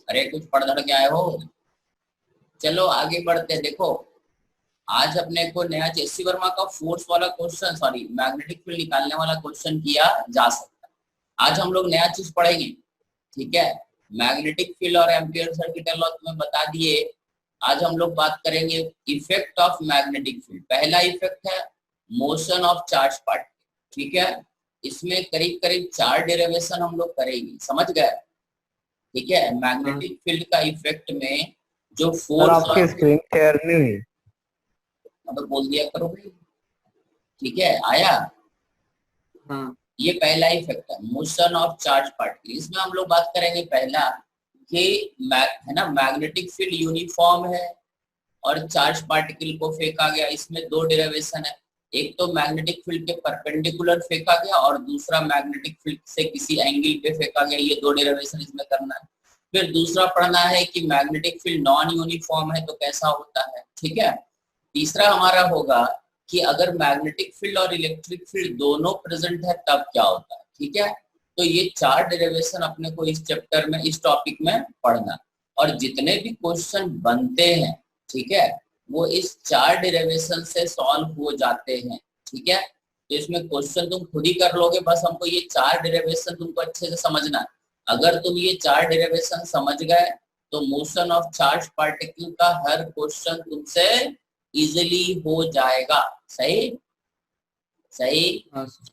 अरे कुछ पढ़ धड़ के आए हो? चलो आगे बढ़ते हैं। देखो आज अपने को नया एससी वर्मा का फोर्स वाला क्वेश्चन, सॉरी मैग्नेटिक फील्ड निकालने वाला क्वेश्चन किया जा सकता है। आज हम लोग नया चीज पढ़ेंगे, ठीक है। मैग्नेटिक फील्ड और एम्पियर सर्किट लॉ तुम्हें बता दिए। आज हम लोग बात करेंगे इफेक्ट ऑफ मैग्नेटिक फील्ड। पहला इफेक्ट है मोशन ऑफ चार्ज पार्टिकल, ठीक है। इसमें करीब करीब 4 डेरिवेशन हम लोग करेंगे, समझ गए, ठीक है। मैग्नेटिक फील्ड का इफेक्ट में जो फोर्स, आपकी स्क्रीन शेयर नहीं हुई। अब बोल दिया करो भाई, ठीक है। आया? हाँ। ये पहला इफेक्ट है मोशन ऑफ चार्ज पार्टिकल। इसमें हम लोग बात करेंगे पहला कि है ना, मैग्नेटिक फील्ड यूनिफॉर्म है और चार्ज पार्टिकल को फेंका गया। इसमें 2 डेरिवेशन है, एक तो मैग्नेटिक फील्ड के परपेंडिकुलर फेंका गया और दूसरा मैग्नेटिक फील्ड से किसी एंगल पे फेंका गया। ये 2 डेरिवेशन इसमें करना है। फिर दूसरा पढ़ना है कि मैग्नेटिक फील्ड नॉन यूनिफॉर्म है तो कैसा होता है, ठीक है। तीसरा हमारा होगा कि अगर मैग्नेटिक फील्ड और इलेक्ट्रिक फील्ड दोनों प्रेजेंट है तब क्या होता है, ठीक है। तो ये 4 डेरिवेशन अपने को इस चैप्टर में, इस टॉपिक में पढ़ना। और जितने भी क्वेश्चन बनते हैं, ठीक है, वो इस 4 डेरिवेशन से सॉल्व हो जाते हैं, ठीक है। तो इसमें क्वेश्चन तुम खुद ही कर लोगे, बस हमको ये 4 डेरिवेशन तुमको अच्छे से समझना है। अगर तुम ये 4 डेरिवेशन समझ गए तो मोशन ऑफ चार्ज पार्टिकल का हर क्वेश्चन तुमसे इजिली हो जाएगा। सही सही।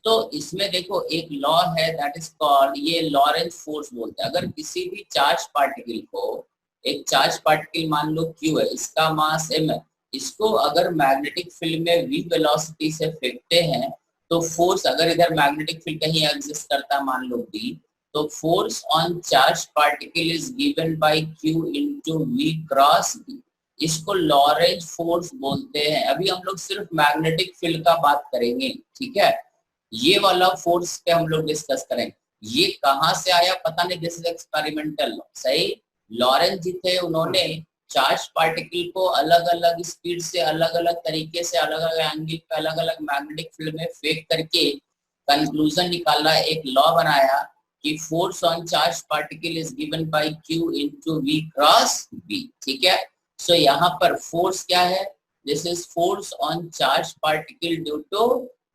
तो इसमें देखो एक लॉ है दैट इज कॉल्ड, ये लॉरेंज फोर्स बोलते हैं। अगर किसी भी चार्ज पार्टिकल को, एक चार्ज पार्टिकल मान लो Q है, इसका मास m है, इसको अगर मैग्नेटिक फील्ड में v वेलोसिटी से फेंकते हैं तो फोर्स, अगर इधर मैग्नेटिक फील्ड कहीं एग्जिस्ट करता मान लो B, तो force on charge particle is given by Q into v cross B। इसको लॉरेंज फोर्स बोलते हैं। अभी हम लोग सिर्फ मैग्नेटिक फील्ड का बात करेंगे, ठीक है। ये वाला फोर्स पे हम लोग डिस्कस करेंगे। ये कहाँ से आया पता नहीं, दिस इज एक्सपेरिमेंटल लॉ। सही। लॉरेंज जी थे, उन्होंने चार्ज पार्टिकल को अलग अलग स्पीड से, अलग अलग तरीके से, अलग अलग एंगल पे, अलग अलग मैग्नेटिक फील्ड में फेंक करके कंक्लूजन निकाला, एक लॉ बनाया कि force on charge particle is given by Q into V cross B, ठीक है। सो यहाँ पर फोर्स क्या है, this is force on charge particle due to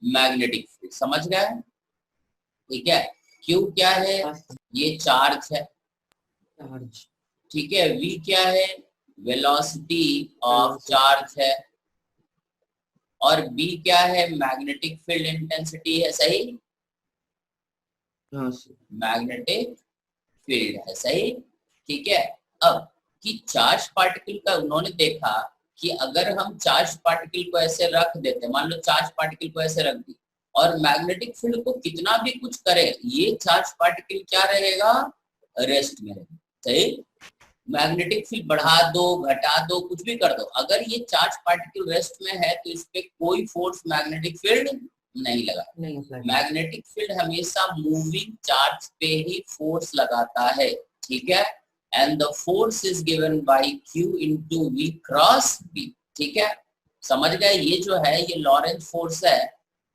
magnetic field, समझ गए, ठीक है। Q क्या है, ये चार्ज है, ठीक है। V क्या है, वेलोसिटी ऑफ चार्ज है, और B क्या है, मैग्नेटिक फील्ड इंटेंसिटी है। सही, मैग्नेटिक फील्ड है, सही, ठीक है। अब कि चार्ज पार्टिकल का उन्होंने देखा कि अगर हम चार्ज पार्टिकल को ऐसे रख देते, मान लो चार्ज पार्टिकल को ऐसे रख दी और मैग्नेटिक फील्ड को कितना भी कुछ करे, ये चार्ज पार्टिकल क्या रहेगा, रेस्ट में रहेगा। सही। मैग्नेटिक फील्ड बढ़ा दो, घटा दो, कुछ भी कर दो, अगर ये चार्ज पार्टिकल रेस्ट में है तो इस पे कोई फोर्स मैग्नेटिक फील्ड नहीं लगा। मैग्नेटिक फील्ड हमेशा मूविंग चार्ज पे ही फोर्स लगाता है, ठीक है। And the force is given by Q into V cross B, ठीक है। समझ गए, ये जो है ये लॉरेंज फोर्स है।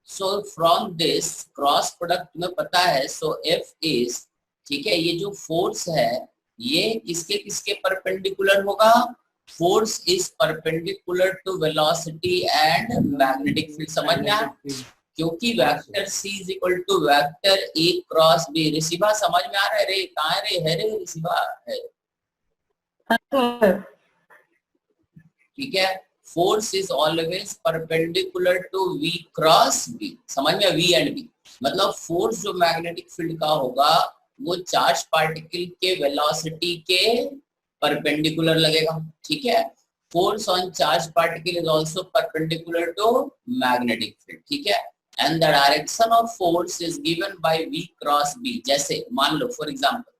So from this cross product में पता है, सो F इज, ठीक है, ये जो फोर्स है ये किसके किसके परपेंडिकुलर होगा, force is perpendicular to velocity and magnetic field. समझ में आया, क्योंकि vector C is equal to vector A cross B। Rishibha समझ में आ रहा है रे, कहाँ रे है रे ऋषिभा है, ठीक है। Force is always perpendicular to V cross B, समझ में, V एंड B। मतलब फोर्स जो मैग्नेटिक फील्ड का होगा वो चार्ज पार्टिकल के वेलोसिटी के परपेंडिकुलर लगेगा, ठीक है। Force on charge particle is also perpendicular to magnetic field, ठीक है। And the direction of force is given by V cross B। जैसे मान लो फॉर एग्जांपल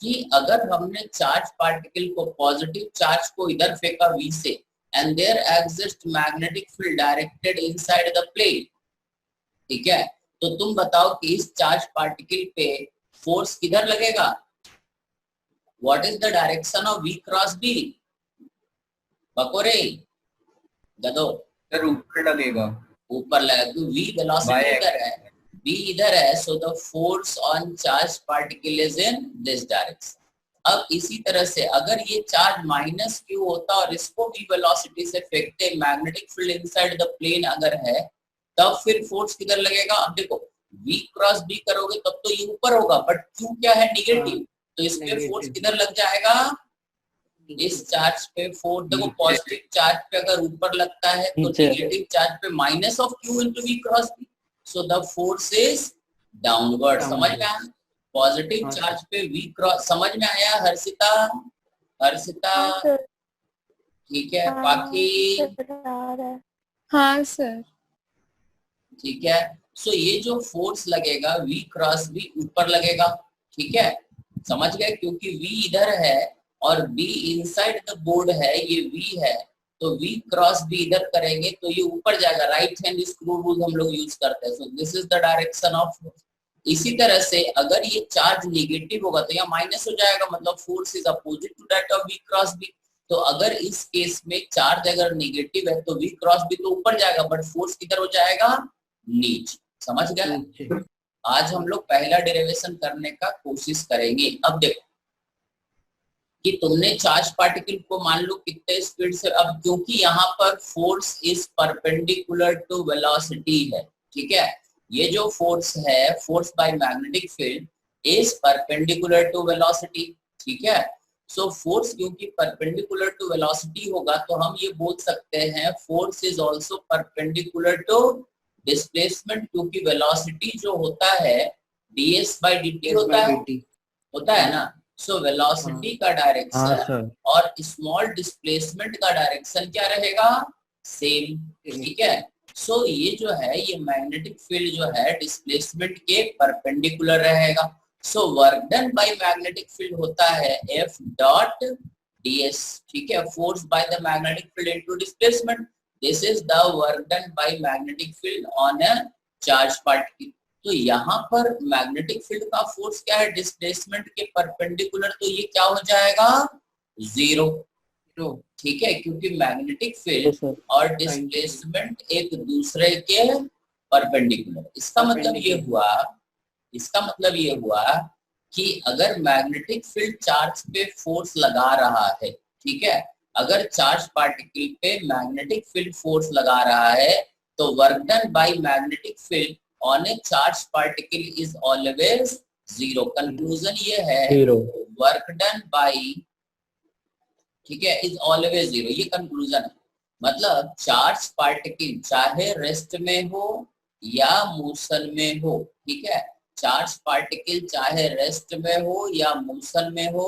कि अगर हमने चार्ज पार्टिकल को, पॉजिटिव चार्ज को इधर फेंका V से, and there exist magnetic field directed inside the plane, ठीक है। तो तुम बताओ कि इस चार्ज पार्टिकल पे फोर्स किधर लगेगा, what is the direction of V cross B, बकोरे गदो, ऊपर लगेगा, ऊपर लगेगा, तो V वेलोसिटी इधर है, B इधर है, so the force on charge particle is in this direction. अब इसी तरह से अगर ये चार्ज माइनस क्यू होता और इसको भी वेलोसिटी से फेंकते, magnetic field inside the plane अगर है, तब फिर फोर्स किधर लगेगा? अब देखो v क्रॉस b करोगे तब तो ये ऊपर होगा, बट q क्या है? निगेटिव, तो इस पे फोर्स किधर लग जाएगा? इस चार्ज पे फोर्स। देखो पॉजिटिव चार्ज पे अगर ऊपर लगता है तो नेगेटिव चार्ज पे minus of q into v cross b, so the force is downward. समझ में आया? पॉजिटिव चार्ज पे v क्रॉस, समझ में आया हर्षिता? हर्षिता ठीक है, बाकी हाँ सर ठीक है। सो ये जो फोर्स लगेगा v क्रॉस b ऊपर लगेगा, ठीक है, समझ गए? क्योंकि v इधर है और b इनसाइड द बोर्ड है, ये v है, तो v क्रॉस b इधर करेंगे तो ये ऊपर जाएगा। राइट हैंड स्क्रू रूल हम लोग यूज करते हैं, so this is the direction of force. इसी तरह से अगर ये चार्ज नेगेटिव होगा तो यहाँ माइनस हो जाएगा, मतलब force is opposite to that of v cross b। तो अगर इस केस में चार्ज अगर नेगेटिव है तो v क्रॉस b तो ऊपर जाएगा, बट फोर्स किधर हो जाएगा? नीचे। समझ गए? आज हम लोग पहला डेरिवेशन करने का कोशिश करेंगे। अब देखो कि तुमने चार्ज पार्टिकल को मान लो कितने स्पीड से, अब क्योंकि यहाँ पर force is perpendicular to velocity है, ठीक है, ये जो फोर्स है, force by magnetic field is perpendicular to velocity, ठीक है। सो फोर्स क्योंकि परपेंडिकुलर टू वेलोसिटी होगा तो हम ये बोल सकते हैं force is also perpendicular to displacement, क्योंकि वेलोसिटी जो होता है ds by dt होता है ना। सो वेलोसिटी का डायरेक्शन और स्मॉल डिस्प्लेसमेंट का डायरेक्शन क्या रहेगा? सेम, ठीक है। सो ये जो है, ये मैग्नेटिक फील्ड जो है डिस्प्लेसमेंट के परपेंडिकुलर रहेगा। So work done by magnetic field होता है F डॉट ds, ठीक है, force by the magnetic field into displacement. This is the work done by magnetic field on a charge particle. तो यहाँ पर मैग्नेटिक फील्ड का force क्या है? डिस्प्लेसमेंट के परपेंडिकुलर, तो ये क्या हो जाएगा? जीरो, ठीक है, क्योंकि मैग्नेटिक फील्ड और डिस्प्लेसमेंट एक दूसरे के परपेंडिकुलर। इसका मतलब ये हुआ कि अगर मैग्नेटिक फील्ड चार्ज पे फोर्स लगा रहा है, ठीक है, अगर चार्ज पार्टिकल पे मैग्नेटिक फील्ड फोर्स लगा रहा है तो work done by magnetic field on A charge particle is always zero. Conclusion ये है, वर्क डन बाय, ठीक है, इज ऑलवेज जीरो, ये कंक्लूजन है। मतलब चार्ज पार्टिकल चाहे रेस्ट में हो या मोशन में हो, ठीक है, चार्ज पार्टिकल चाहे रेस्ट में हो या मोशन में हो,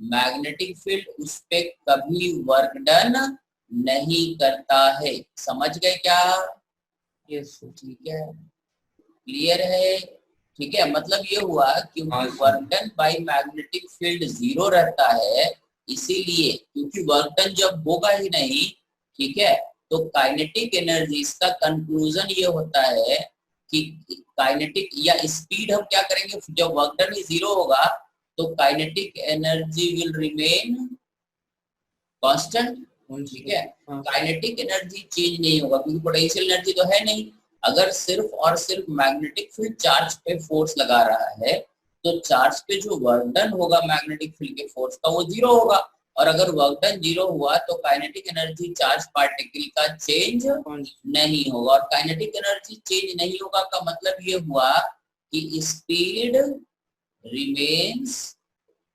मैग्नेटिक फील्ड उस पे कभी वर्क डन नहीं करता है। समझ गए क्या? यस, ठीक है, क्लियर है, ठीक है। मतलब ये हुआ क्योंकि work done by magnetic field zero रहता है, इसीलिए क्योंकि वर्क डन जब होगा ही नहीं, ठीक है, तो काइनेटिक एनर्जी, इसका कंक्लूजन ये होता है कि काइनेटिक या स्पीड हम क्या करेंगे, जब वर्क डन ही जीरो होगा तो kinetic energy will remain constant, ठीक है, काइनेटिक एनर्जी चेंज नहीं होगा क्योंकि पोटेंशियल एनर्जी तो है नहीं। अगर सिर्फ और सिर्फ मैग्नेटिक फील्ड चार्ज पे फोर्स लगा रहा है तो चार्ज पे जो वर्क डन होगा मैग्नेटिक फील्ड के फोर्स का वो जीरो होगा, और अगर वर्क डन जीरो हुआ तो काइनेटिक एनर्जी चार्ज पार्टिकल का चेंज नहीं होगा। और काइनेटिक एनर्जी चेंज नहीं होगा का मतलब ये हुआ कि स्पीड रिमेन्स,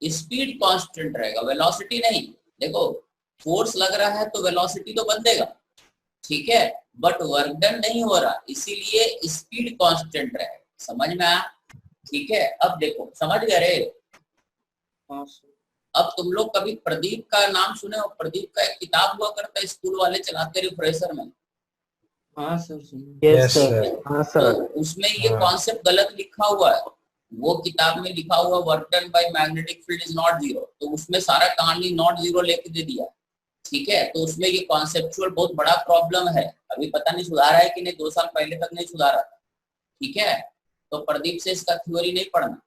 स्पीड कांस्टेंट रहेगा, वेलोसिटी नहीं। देखो फोर्स लग रहा है तो वेलोसिटी तो बदलेगा, ठीक है, बट वर्क डन नहीं हो रहा, इसीलिए स्पीड कांस्टेंट रहेगा। समझ में आया? ठीक है। अब देखो, समझ गए रे? अब तुम लोग कभी प्रदीप का नाम सुने हो? प्रदीप का एक किताब हुआ करता है, स्कूल वाले चलाते रिफ्रेशर में। हाँ सर, यस सर, हाँ सर। तो उसमें ये कॉन्सेप्ट गलत लिखा हुआ है, वो किताब में लिखा हुआ work done by magnetic field is not zero, तो उसमें सारा कहानी नॉट जीरो लेके दे दिया, ठीक है। तो उसमें ये कॉन्सेप्चुअल बहुत बड़ा प्रॉब्लम है, अभी पता नहीं सुधारा है कि नहीं, 2 साल पहले तक नहीं सुधारा था, ठीक है। तो प्रदीप से इसका थ्योरी नहीं पढ़ना,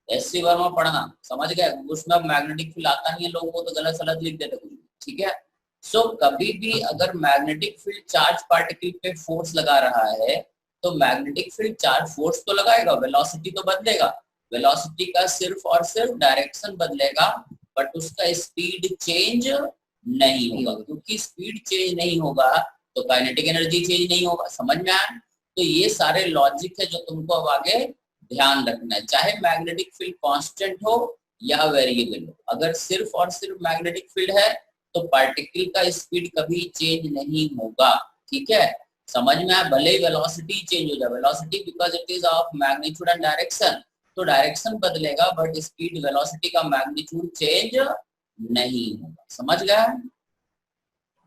एससी वर्मा पढ़ना, समझ गए? उसमें मैग्नेटिक फील्ड आता नहीं है, लोगों को तो गलत सलत लिख देते कुछ, ठीक है। सो कभी भी अगर मैग्नेटिक फील्ड चार्ज पार्टिकल पे फोर्स लगा रहा है तो मैग्नेटिक फील्ड चार्ज फोर्स तो लगाएगा, वेलोसिटी तो बदलेगा, वेलोसिटी का सिर्फ और सिर्फ डायरेक्शन बदलेगा, बट उसका स्पीड चेंज नहीं होगा। क्योंकि स्पीड चेंज नहीं होगा तो काइनेटिक एनर्जी चेंज नहीं होगा। समझ में आया? तो ये सारे लॉजिक है जो तुमको अब आगे ध्यान रखना है। चाहे मैग्नेटिक फील्ड कांस्टेंट हो या वेरिएबल हो, अगर सिर्फ और सिर्फ मैग्नेटिक फील्ड है तो पार्टिकल का स्पीड कभी चेंज नहीं होगा। ठीक है, समझ में आया? भले ही वेलोसिटी चेंज हो जाए, velocity because it is of magnitude and direction, तो डायरेक्शन बदलेगा बट स्पीड वेलोसिटी का मैग्नीट्यूड चेंज नहीं होगा। समझ गया?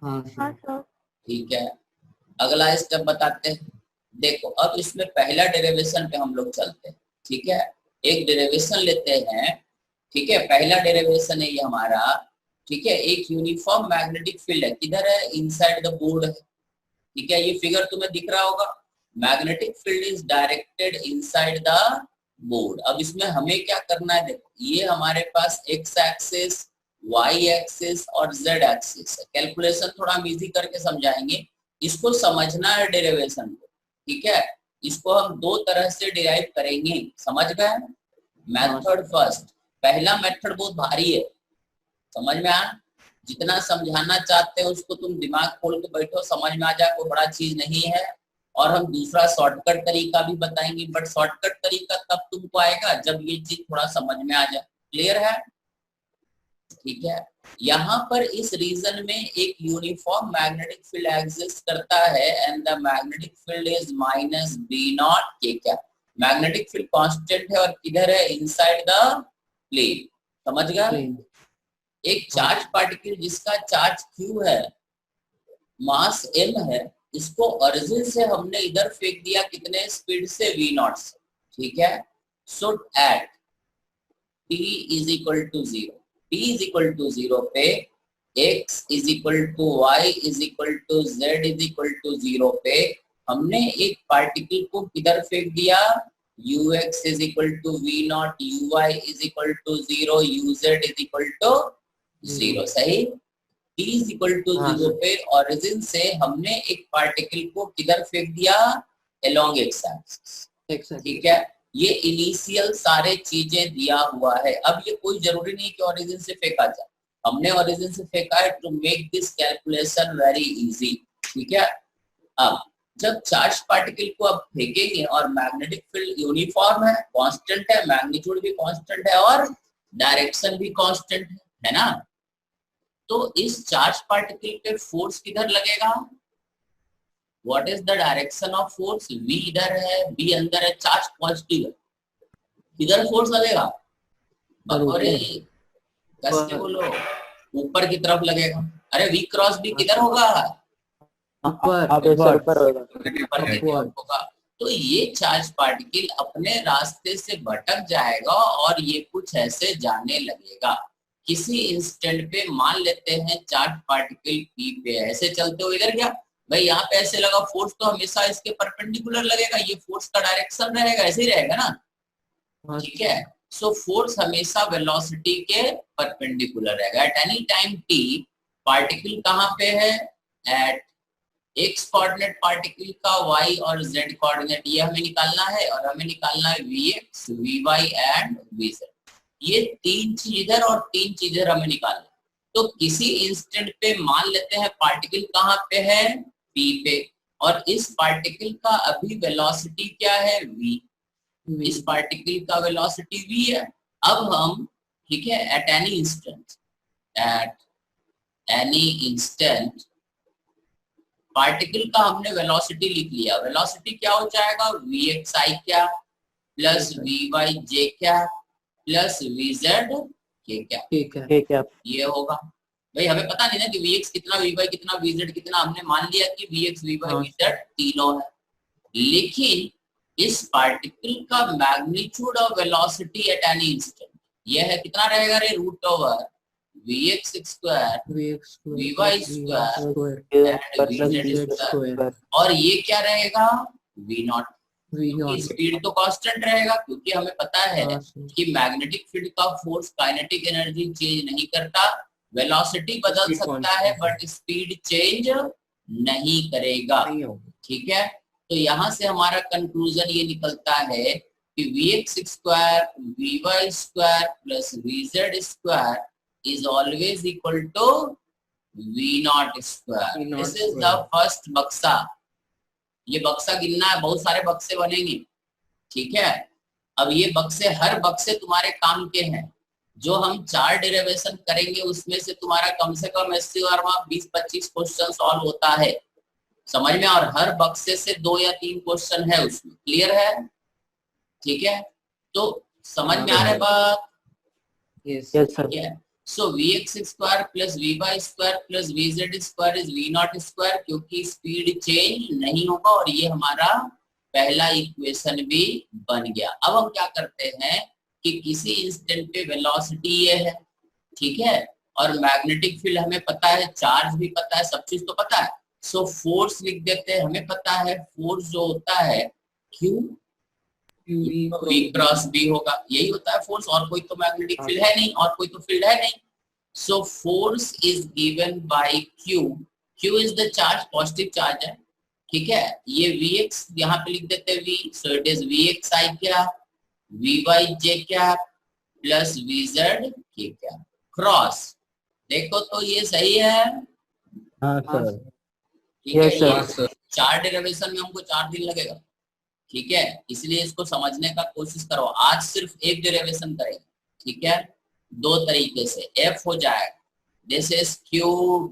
हाँ सर। ठीक है, अगला स्टेप बताते हैं। देखो अब इसमें पहला डेरिवेशन पे हम लोग चलते हैं। ठीक है, एक डेरिवेशन लेते हैं। ठीक है, पहला डेरिवेशन है ये हमारा। ठीक है, एक यूनिफॉर्म मैग्नेटिक फील्ड है, किधर है? इनसाइड द बोर्ड है। ठीक है, ये फिगर तुम्हें दिख रहा होगा, magnetic field is directed inside the board. अब इसमें हमें क्या करना है? देखो ये हमारे पास एक्स एक्सिस, वाई एक्सिस और जेड एक्सिस है। कैलकुलेशन थोड़ा हम इजी करके समझाएंगे, इसको समझना है डेरिवेशन को। ठीक है, इसको हम दो तरह से डिराइव करेंगे। समझ गए? मेथड फर्स्ट, पहला मेथड बहुत भारी है, समझ में आया? जितना समझाना चाहते हैं उसको तुम दिमाग खोल के बैठो, समझ में आ जाए, कोई बड़ा चीज नहीं है। और हम दूसरा शॉर्टकट तरीका भी बताएंगे, बट शॉर्टकट तरीका तब तुमको आएगा जब ये चीज थोड़ा समझ में आ जाए। क्लियर है? ठीक है, यहाँ पर इस रीजन में एक यूनिफॉर्म मैग्नेटिक फील्ड एग्जिस्ट करता है and the magnetic field is minus B naught K. क्या मैग्नेटिक फील्ड कांस्टेंट है और किधर है? Inside the plane. समझ गया? एक चार्ज पार्टिकल जिसका चार्ज q है, मास m है, इसको ओरिजिन से हमने इधर फेंक दिया, कितने स्पीड से? v नॉट से। ठीक है, so at t is equal to 0, t is equal to 0 पे x is equal to y is equal to z is equal to 0 पे हमने एक पार्टिकल को किधर फेंक दिया? ux is equal to v naught, uy is equal to 0, uz is equal to 0। सही? t is equal to 0 पे origin से हमने एक पार्टिकल को किधर फेंक दिया? Along x axis. ठीक है, ये इनिशियल सारे चीजें दिया हुआ है। अब ये कोई जरूरी नहीं कि ओरिजिन से फेंका जाए, हमने ओरिजिन से फेंका है to make this calculation very easy. ठीक है, अब जब चार्ज पार्टिकल को अब फेंकेंगे और मैग्नेटिक फील्ड यूनिफॉर्म है, कांस्टेंट है, मैग्नीट्यूड भी कांस्टेंट है और डायरेक्शन भी कांस्टेंट है ना, तो इस चार्ज पार्टिकल पे फोर्स किधर लगेगा? What is the direction of force? v इधर है, b अंदर है, चार्ज पॉजिटिव है, किधर फोर्स लगेगा? अरे कैसे बोलो, ऊपर की तरफ लगेगा। अरे v क्रॉस b किधर होगा? ऊपर होगा। तो ये चार्ज पार्टिकल अपने रास्ते से भटक जाएगा और ये कुछ ऐसे जाने लगेगा। किसी इंस्टेंट पे मान लेते हैं चार्ज पार्टिकल p पे ऐसे चलते हुए इधर, क्या भाई यहाँ पे ऐसे लगा, फोर्स तो हमेशा इसके परपेंडिकुलर लगेगा, ये फोर्स का डायरेक्शन रहेगा, ऐसे ही रहेगा ना। ठीक है, सो फोर्स हमेशा वेलोसिटी के परपेंडिकुलर रहेगा। Eight any time t particle कहाँ पे है? एट x कोऑर्डिनेट पार्टिकल का y और z कोऑर्डिनेट, ये हमें निकालना है और हमें निकालना है vx, vy एंड vz। ये तीन चीज इधर और तीन चीज इधर हमें निकालना। तो किसी इंस्टेंट पे मान लेते हैं पार्टिकल कहाँ पे है? p पे, और इस पार्टिकल का अभी वेलोसिटी क्या है? v। इस पार्टिकल का वेलोसिटी v है। अब हम, ठीक है, एट एनी इंस्टेंट पार्टिकल का हमने वेलोसिटी लिख लिया। वेलोसिटी क्या हो जाएगा? vxi क्या प्लस vyj क्या प्लस vz क्या, ये होगा। भाई हमें पता नहीं ना कि vx कितना, vy कितना, vz कितना, हमने मान लिया कि vx, vy, vz तीनों है। लेकिन इस पार्टिकल का magnitude of velocity at any instant ये है, कितना रहेगा रे? Root over vx square, vy square and vz square, और ये क्या रहेगा? v naught. स्पीड तो कांस्टेंट रहेगा क्योंकि हमें पता है कि मैग्नेटिक फील्ड का फोर्स काइनेटिक एनर्जी चेंज नहीं करता। वेलोसिटी बदल सकता है बट स्पीड चेंज नहीं करेगा। ठीक है, तो यहाँ से हमारा कंक्लूजन ये निकलता है कि Vx square Vy square plus Vz square is always equal to V0 square. This is the first बक्सा। ये बक्सा गिनना है, बहुत सारे बक्से बनेंगे, ठीक है। अब ये बक्से, हर बक्से तुम्हारे काम के हैं। जो हम 4 डेरिवेशन करेंगे उसमें से तुम्हारा कम से कम 20-25 क्वेश्चन सॉल्व होता है, समझ में। और हर बक्से से 2 या 3 क्वेश्चन है उसमें, क्लियर है, ठीक है। तो समझ में आ रहा है बात? Yes sir. ठीक है। सो Vx square plus Vy square plus Vz square is V0 square, क्योंकि स्पीड चेंज नहीं होगा। और ये हमारा पहला इक्वेशन भी बन गया। अब हम क्या करते हैं कि किसी इंस्टेंट पे वेलोसिटी ये है, ठीक है, और मैग्नेटिक फील्ड हमें पता है, चार्ज भी पता है, सब चीज तो पता है। सो फोर्स लिख देते हैं। हमें पता है फोर्स जो होता है Q V क्रॉस B होगा, यही होता है फोर्स। और कोई तो मैग्नेटिक फील्ड है नहीं, और कोई तो फील्ड है नहीं। So force is given by Q। Q is the charge, positive charge है, ठीक है। ये Vx यहाँ पे लिख देते हैं V, so it is Vx I क्या, Vy j क्या प्लस Vz k क्या क्रॉस। देखो तो ये सही है। हाँ सर। ठीक है। Yes sir. 4 डेरिवेशन में हमको 4 दिन लगेगा, ठीक है, इसलिए इसको समझने का कोशिश करो। आज सिर्फ एक डेरिवेशन करेंगे, ठीक है, 2 तरीके से। F हो जाएगा, this is Q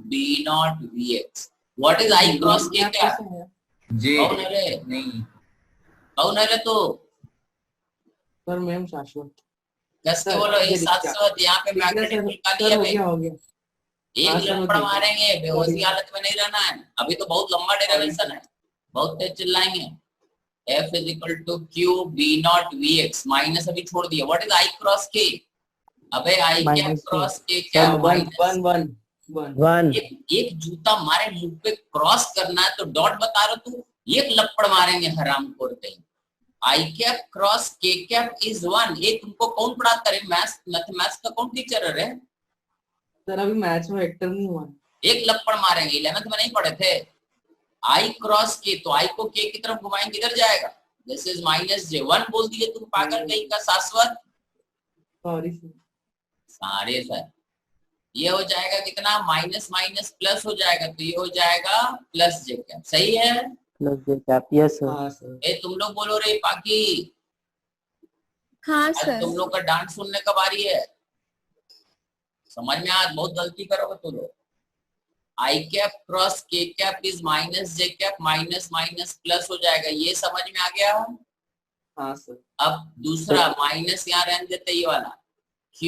B0 Vx। What is I cross K क्या? कौन है रे? नहीं कौन है रे? तो सर मैम शाश्वत। कैसे बोलो? ये शाश्वत यहाँ पे मैग्नेटिक फील्ड का दिया है। हो गया। एक लपड़ मारेंगे, बेहोशी हालत में नहीं रहना है। अभी तो बहुत लंबा डेरिवेशन है, बहुत तेज चिल्लाएंगे। F is equal to Q B0 Vx minus अभी छोड़ दिया। What is I cross K? अबे I क्या क्रॉस K क्या? वन। एक जूता मारे मुंह पे क्रॉस करना है तो डॉट बता रहे तू, एक लपड़ मारेंगे हरामखोर कहीं। I cap cross K cap is 1। ये तुमको कौन पढ़ाता है? मैथमेटिक्स का कौन टीचर है रे? सर अभी मैथ्स में वेक्टर नहीं हुआ। एक लपड़ मारेंगे, 11th में नहीं पढ़े थे? I क्रॉस K, तो I को K की तरफ घुमाएंगे, किधर जाएगा? दिस इज -j1 बोल दिए तुम, पागल कहीं का शाश्वत। सॉरी सारे सर, ये हो जाएगा कितना? माइनस माइनस प्लस हो जाएगा, तो ये हो जाएगा प्लस j कैप। सही है? प्लस j कैप। Yes sir. ए तुम लोग बोलो रे बाकी। हाँ सर। तुम लोग का डांस सुनने का बारी है। समझ में आज बहुत गलती करोगे तुम लोग। I cap cross K cap is minus j cap, minus minus plus हो जाएगा। ये समझ में आ गया? हाँ सर। अब दूसरा माइनस यहाँ रहने देते, ये वाला Q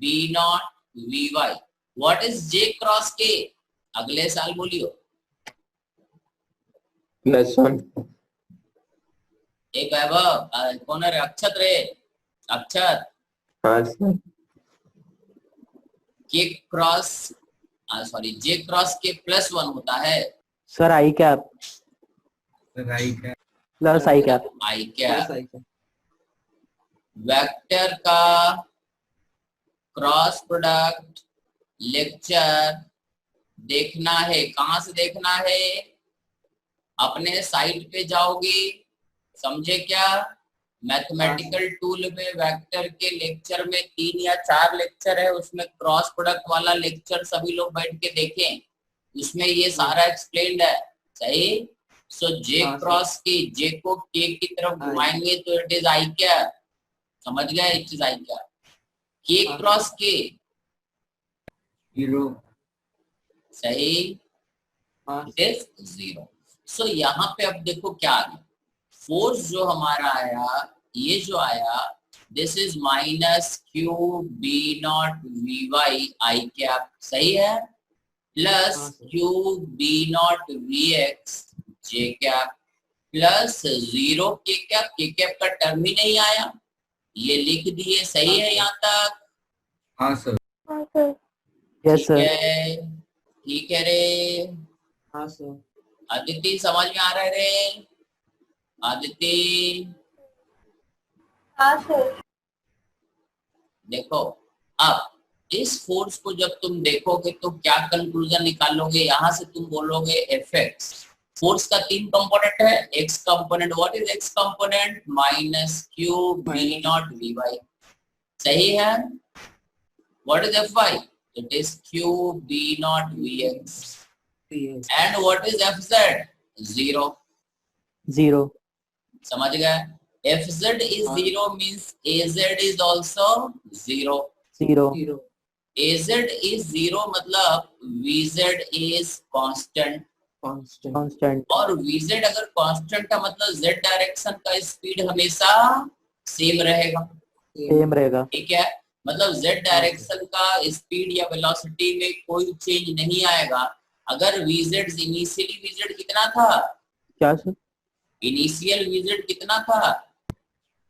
B0 Vy। What is J cross K? अगले साल बोलियो। +1। एक वैभव, कौन है? अक्षत रे, अक्षत। हाँ sir. K cross sorry J cross K +1 होता है sir I cap plus I cap. I cap vector का क्रॉस प्रोडक्ट लेक्चर देखना है। कहां से देखना है? अपने साइट पे जाओगे, समझे क्या? मैथमेटिकल टूल में वेक्टर के लेक्चर में 3 या 4 लेक्चर है, उसमें क्रॉस प्रोडक्ट वाला लेक्चर सभी लोग बैठ के देखें, उसमें ये सारा एक्सप्लेन्ड है। सही? सो J क्रॉस के, J को K की तरफ घुमाएंगे तो इट इज I क्या? समझ गया? इट इज I क्या? K cross K 0। सही? It is 0। सो यहाँ पे अब देखो क्या आ गया। फोर्स जो हमारा आया, ये जो आया, this is -Q B0 Vy I cap. सही है? Plus Q B0 Vx J cap plus 0 K cap. K cap का टर्म ही नहीं आया, ये लिख दिए। सही है यहाँ तक? हाँ सर। हाँ सर। Yes sir. ठीक है रे। हाँ सर। अदिति समझ में आ रहा है रे? अदिति हाँ सर। देखो, अब इस फोर्स को जब तुम देखोगे तो क्या कंक्लूजन निकालोगे? यहाँ से तुम बोलोगे Fx फोर्स का 3 कंपोनेंट है, x component, what is x component, minus Q B not V Y, सही है। What is Fy, it is Q B naught Vx, and what is Fz, 0 0 समझ गए। Fz is 0 means Az is also 0, 0 Az is 0 मतलब Vz is constant, constant और Vz अगर constant है मतलब z direction का स्पीड हमेशा सेम रहेगा, सेम रहेगा। ठीक है। मतलब z डायरेक्शन का स्पीड या वेलोसिटी में कोई चेंज नहीं आएगा। अगर Vz इनिशियली Vz कितना था, क्या सर? इनिशियल Vz कितना था,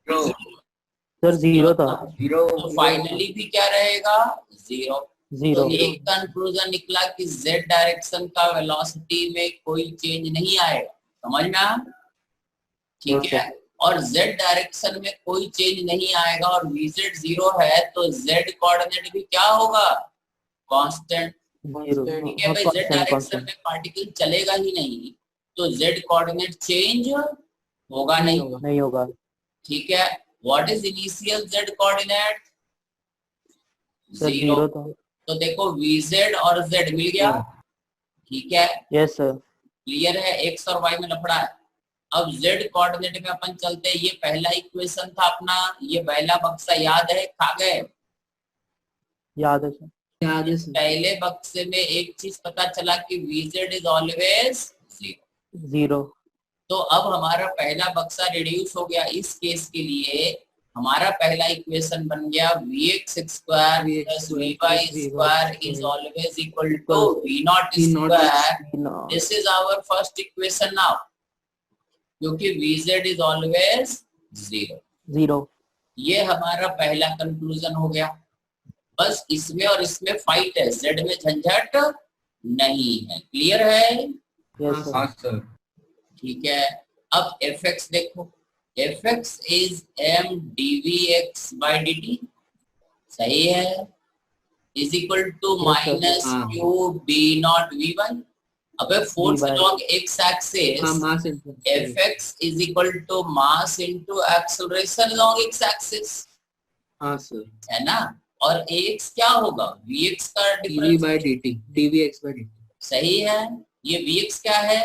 सर 0 था। तो फाइनली भी क्या रहेगा, 0। 0 तो एक कंक्लूजन निकला कि z डायरेक्शन का वेलोसिटी में कोई चेंज नहीं आएगा, समझ में आया, ठीक है। और z डायरेक्शन में कोई चेंज नहीं आएगा और Vz 0 है तो z कोऑर्डिनेट भी क्या होगा, कांस्टेंट, ठीक है भाई। z डायरेक्शन में पार्टिकल चलेगा ही नहीं तो z कोऑर्डिनेट चेंज होगा नहीं होगा। ठीक है। What is initial z coordinate, 0 था। तो देखो Vz और z मिल गया, ठीक है। Yes sir. क्लियर है, x और y में लफड़ा है। अब z कोऑर्डिनेट में अपन चलते हैं। ये पहला इक्वेशन था अपना, ये पहला बक्सा याद है, खा गए, याद है सर। पहले बक्से में एक चीज पता चला कि Vz इज ऑलवेज 0। तो अब हमारा पहला बक्सा रिड्यूस हो गया। इस केस के लिए हमारा पहला इक्वेशन बन गया Vx square plus Vy square is always equal to V0 square. This is our first equation now, क्योंकि Vz इज ऑलवेज 0। ये हमारा पहला कंक्लूजन हो गया। बस इसमें और इसमें फाइट है, z में झंझट नहीं है। क्लियर है? हाँ सर। ठीक है। अब fx देखो, fx is m dvx by dt, सही है, is equal to minus Q B not V Y. अब force along x axis fx is equal to mass into acceleration along x axis, हाँ सर, है ना। और ax क्या होगा, vx का difference by dt, dvx by dt, सही है। ये vx क्या है,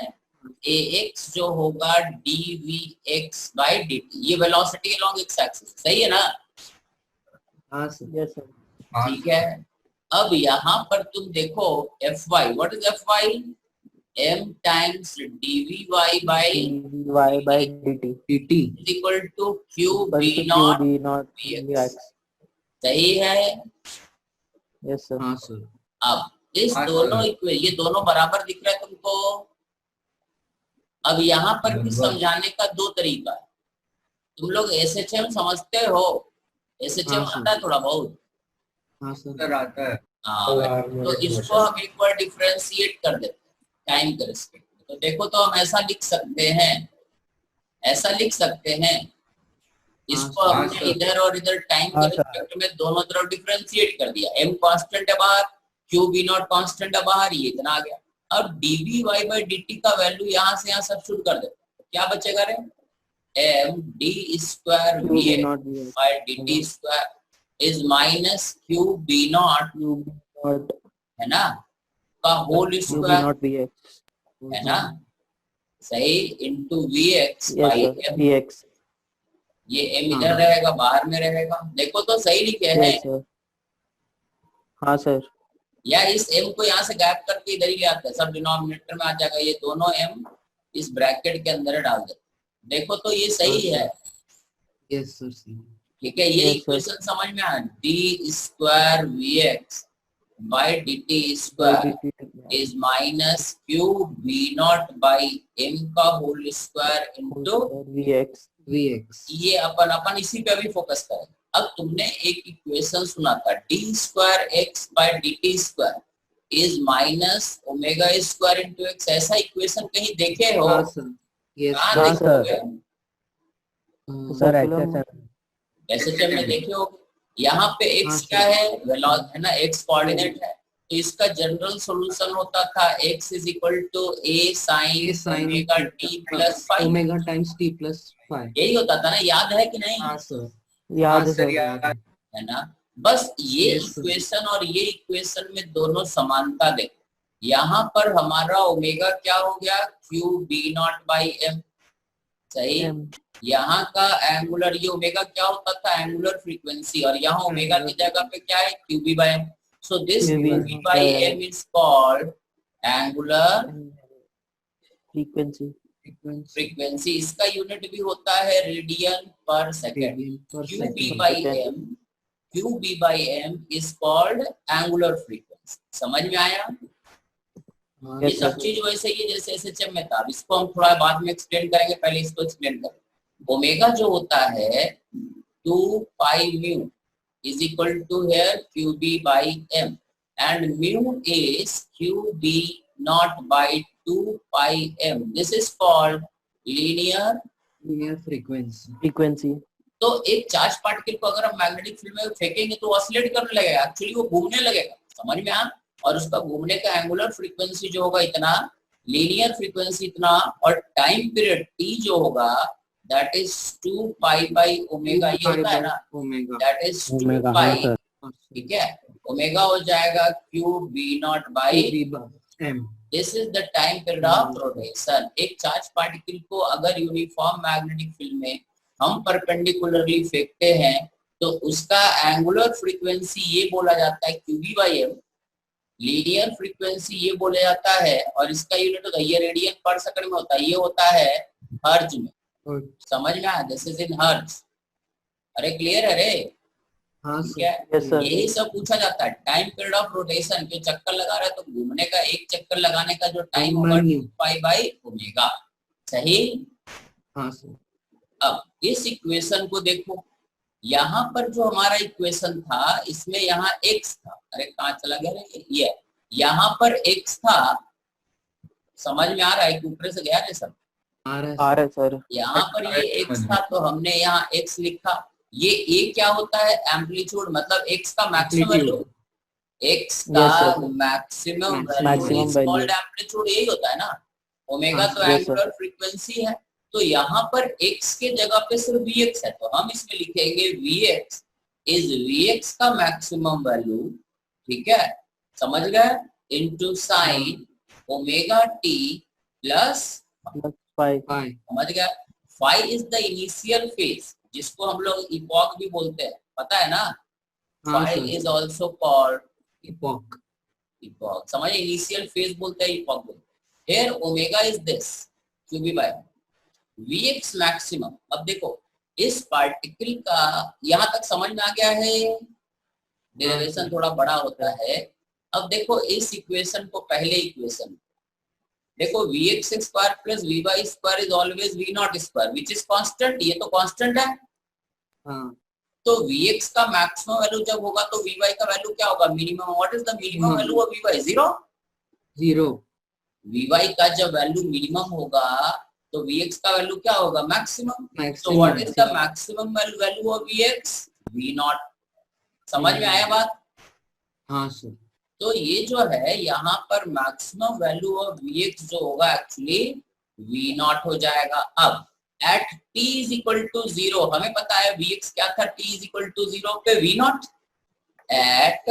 ax जो होगा dvx by dt, ये वेलोसिटी along x axis, सही है ना। हाँ सर, यस सर, ठीक है। अब यहाँ पर तुम देखो fy, what is fy, m times dvy by dt is equal to q b not vx, सही है। यस सर, हाँ सर। अब इस दोनों ये दोनों बराबर दिख रहा है तुमको। अब यहाँ पर भी समझाने का दो तरीका है। तुम लोग SHM समझते हो, SHM आता है थोड़ा बहुत, हाँ सर आता है। तो इसको हम एक बार डिफरेंशिएट कर देते हैं टाइम के रिस्पेक्ट में। तो देखो, तो हम ऐसा लिख सकते हैं, ऐसा लिख सकते हैं, इसको हमने इधर और इधर टाइम के रिस्पेक्ट में दोनों तरफ डिफरेंशिएट कर दिया। m कांस्टेंट है बाहर, q b नॉट कांस्टेंट है बाहर, ये इतना आ गया। अब dvy by dt का वैल्यू यहाँ से यहाँ सब्स्टिट्यूट कर देते, क्या बचेगा रे, m d square vx by dt square is minus q b not, है ना, का होल स्क्वायर, है ना, सही, इनटू vx by m। ये m इधर रहेगा, बाहर में रहेगा। देखो तो सही लिखे हैं, हाँ सर। या इस m को यहाँ से गायब करके इधर ही ले आते हैं, सब डिनोमिनेटर में आ जाएगा। ये दोनों m इस ब्रैकेट के अंदर डाल देते, देखो तो ये सही है। यस सर, ठीक है। ये इक्वेशन समझ में आया, d square vx by dt square is minus q b not by m का होल स्क्वायर इनटू vx। ये अपन इसी पे भी फोकस करें। अब तुमने एक इक्वेशन सुना था, d square x by dt square is minus omega square into x, ऐसा इक्वेशन कहीं देखे हो? हाँ सर, कहाँ देखे हो? सर ऐसे में देखे हो। यहाँ पे x क्या है, है ना, x कोऑर्डिनेट है, तो इसका जनरल सॉल्यूशन होता था x is equal to a sin omega t plus five, omega times t plus 5। यही होता था ना, याद है कि नहीं? हाँ सर, याद है सर, याद है ना। बस ये Yes, sir. इक्वेशन और ये इक्वेशन में दोनों समानता देखो। यहाँ पर हमारा ओमेगा क्या हो गया, Q B naught by M, सही। यहाँ का एंगुलर, ये ओमेगा क्या होता था, एंगुलर फ्रीक्वेंसी, और यहाँ ओमेगा की जगह पे क्या है, Q B by M. So this Q B by M is called angular frequency. इसका यूनिट भी होता है radian per second. Q B by M is called angular frequency. समझ में आया? ये सब चीज वैसे ही जैसे एसएचएम में था, इसको हम थोड़ा बाद में एक्सप्लेन करेंगे, पहले इसको एक्सप्लेन करें। ओमेगा जो होता है 2 pi mu is equal to here Q B by M, and mu is Q B naught by 2 pi M. This is called linear frequency. तो एक चार्ज पार्टिकल को अगर हम मैग्नेटिक फील्ड में फेंकेंगे तो ऑसिलेट करने लगेगा, एक्चुअली वो घूमने लगेगा, समझ में आ। और उसका घूमने का एंगुलर फ्रीक्वेंसी जो होगा इतना, लीनियर फ्रीक्वेंसी इतना, और टाइम पीरियड टी जो होगा that is 2 pi by omega, ये होता है ना, दैट इज 2 पाई, ठीक है। ओमेगा हो जाएगा Q B naught by M. This is the time period of rotation. एक चार्ज पार्टिकल को अगर यूनिफॉर्म मैग्नेटिक फील्ड में हम परपेंडिकुलरली फेंकते हैं तो उसका एंगुलर फ्रीक्वेंसी ये बोला जाता है Q B by M, linear frequency ये बोला जाता है, और इसका यूनिट होता है, ये रेडियन पर सेकंड में होता है, ये होता है हर्ज में। समझ में आया? दिस इज इन हर्ज। अरे क्लियर है रे? हाँ ठीक है। यही सब पूछा जाता है। टाइम पीरियड ऑफ रोटेशन, जो चक्कर लगा रहा है तो घूमने का एक चक्कर लगाने का जो टाइम होगा 2 पाई बाई ओमेगा, सही। हाँ सर। अब इस इक्वेशन को देखो, यहाँ पर जो हमारा इक्वेशन था इसमें यहाँ x था, अरे कहाँ चला गया रे, ये यहाँ पर x था, समझ में आ रहा है कि ऊपर से गया रे सब? आ रहा है सर। यहाँ पर ये x था तो हमने यहाँ x लिखा। ये a क्या होता है, एम्पलीट्यूड, मतलब x का मैक्सिमम वैल्यू, x का maximum value is called amplitude, यही होता है ना। ओमेगा तो एंगुलर फ्रीक्वेंसी है, तो यहाँ पर x के जगह पे सिर्फ vx है, तो हम इसमें लिखेंगे vx इज vx का मैक्सिमम वैल्यू, ठीक है, समझ गए, into sine omega t plus phi, समझ गया। Phi is the initial phase, जिसको हम लोग इपॉक भी बोलते हैं, पता है ना। Phi is also called epoch, समझ, इनिशियल फेज बोलते हैं, इपॉक बोलते हैं। Here omega is this Q B by Vx maximum. अब देखो इस पार्टिकल का यहाँ तक समझ में आ गया है, डेरिवेशन थोड़ा बड़ा होता है। अब देखो इस इक्वेशन को, पहले इक्वेशन देखो, Vx square plus Vy square is always V naught square which is constant, ये तो कांस्टेंट है। तो Vx का मैक्सिमम वैल्यू जब होगा तो Vy का वैल्यू क्या होगा, minimum. What is the minimum value of Vy? 0। Vy का जब वैल्यू मिनिमम होगा तो Vx का वैल्यू क्या होगा, मैक्सिमम। तो what is the maximum value of Vx? V not. समझ में आया बात? हाँ सर। तो ये जो है यहाँ पर मैक्सिमम वैल्यू ऑफ Vx जो होगा एक्चुअली V नॉट हो जाएगा। अब at t is equal to 0, हमें पता है Vx क्या था, t इज इक्वल टू 0 पे V naught. At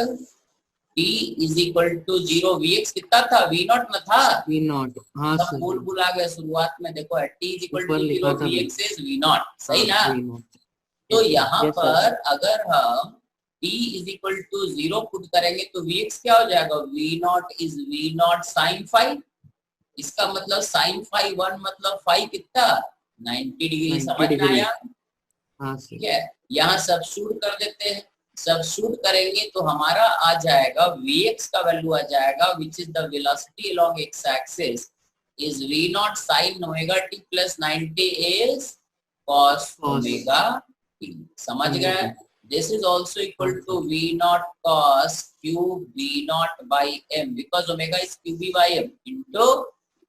t is equal to 0 Vx कितना था, V नॉट में था, V नॉट। हाँ सब भूल आ गए शुरुआत में। देखो at t is equal to 0 Vx is V naught, सही ना। तो यहाँ पर अगर हम t is equal to 0 put करेंगे तो Vx क्या हो जाएगा, V naught is V not sine phi. इसका मतलब साइन फाई 1 मतलब फाई कितना, 90 डिग्री। समझ में आया? ठीक है। यहाँ सब्स्टिट्यूट कर देते हैं, सब्स्टिट्यूट करेंगे तो हमारा आ जाएगा Vx का वैल्यू आ जाएगा which is the velocity along x axis is V not sine omega t plus 90 is cos omega t। समझ गए? This is also equal to V naught cos cube V naught by m because omega is QB by m into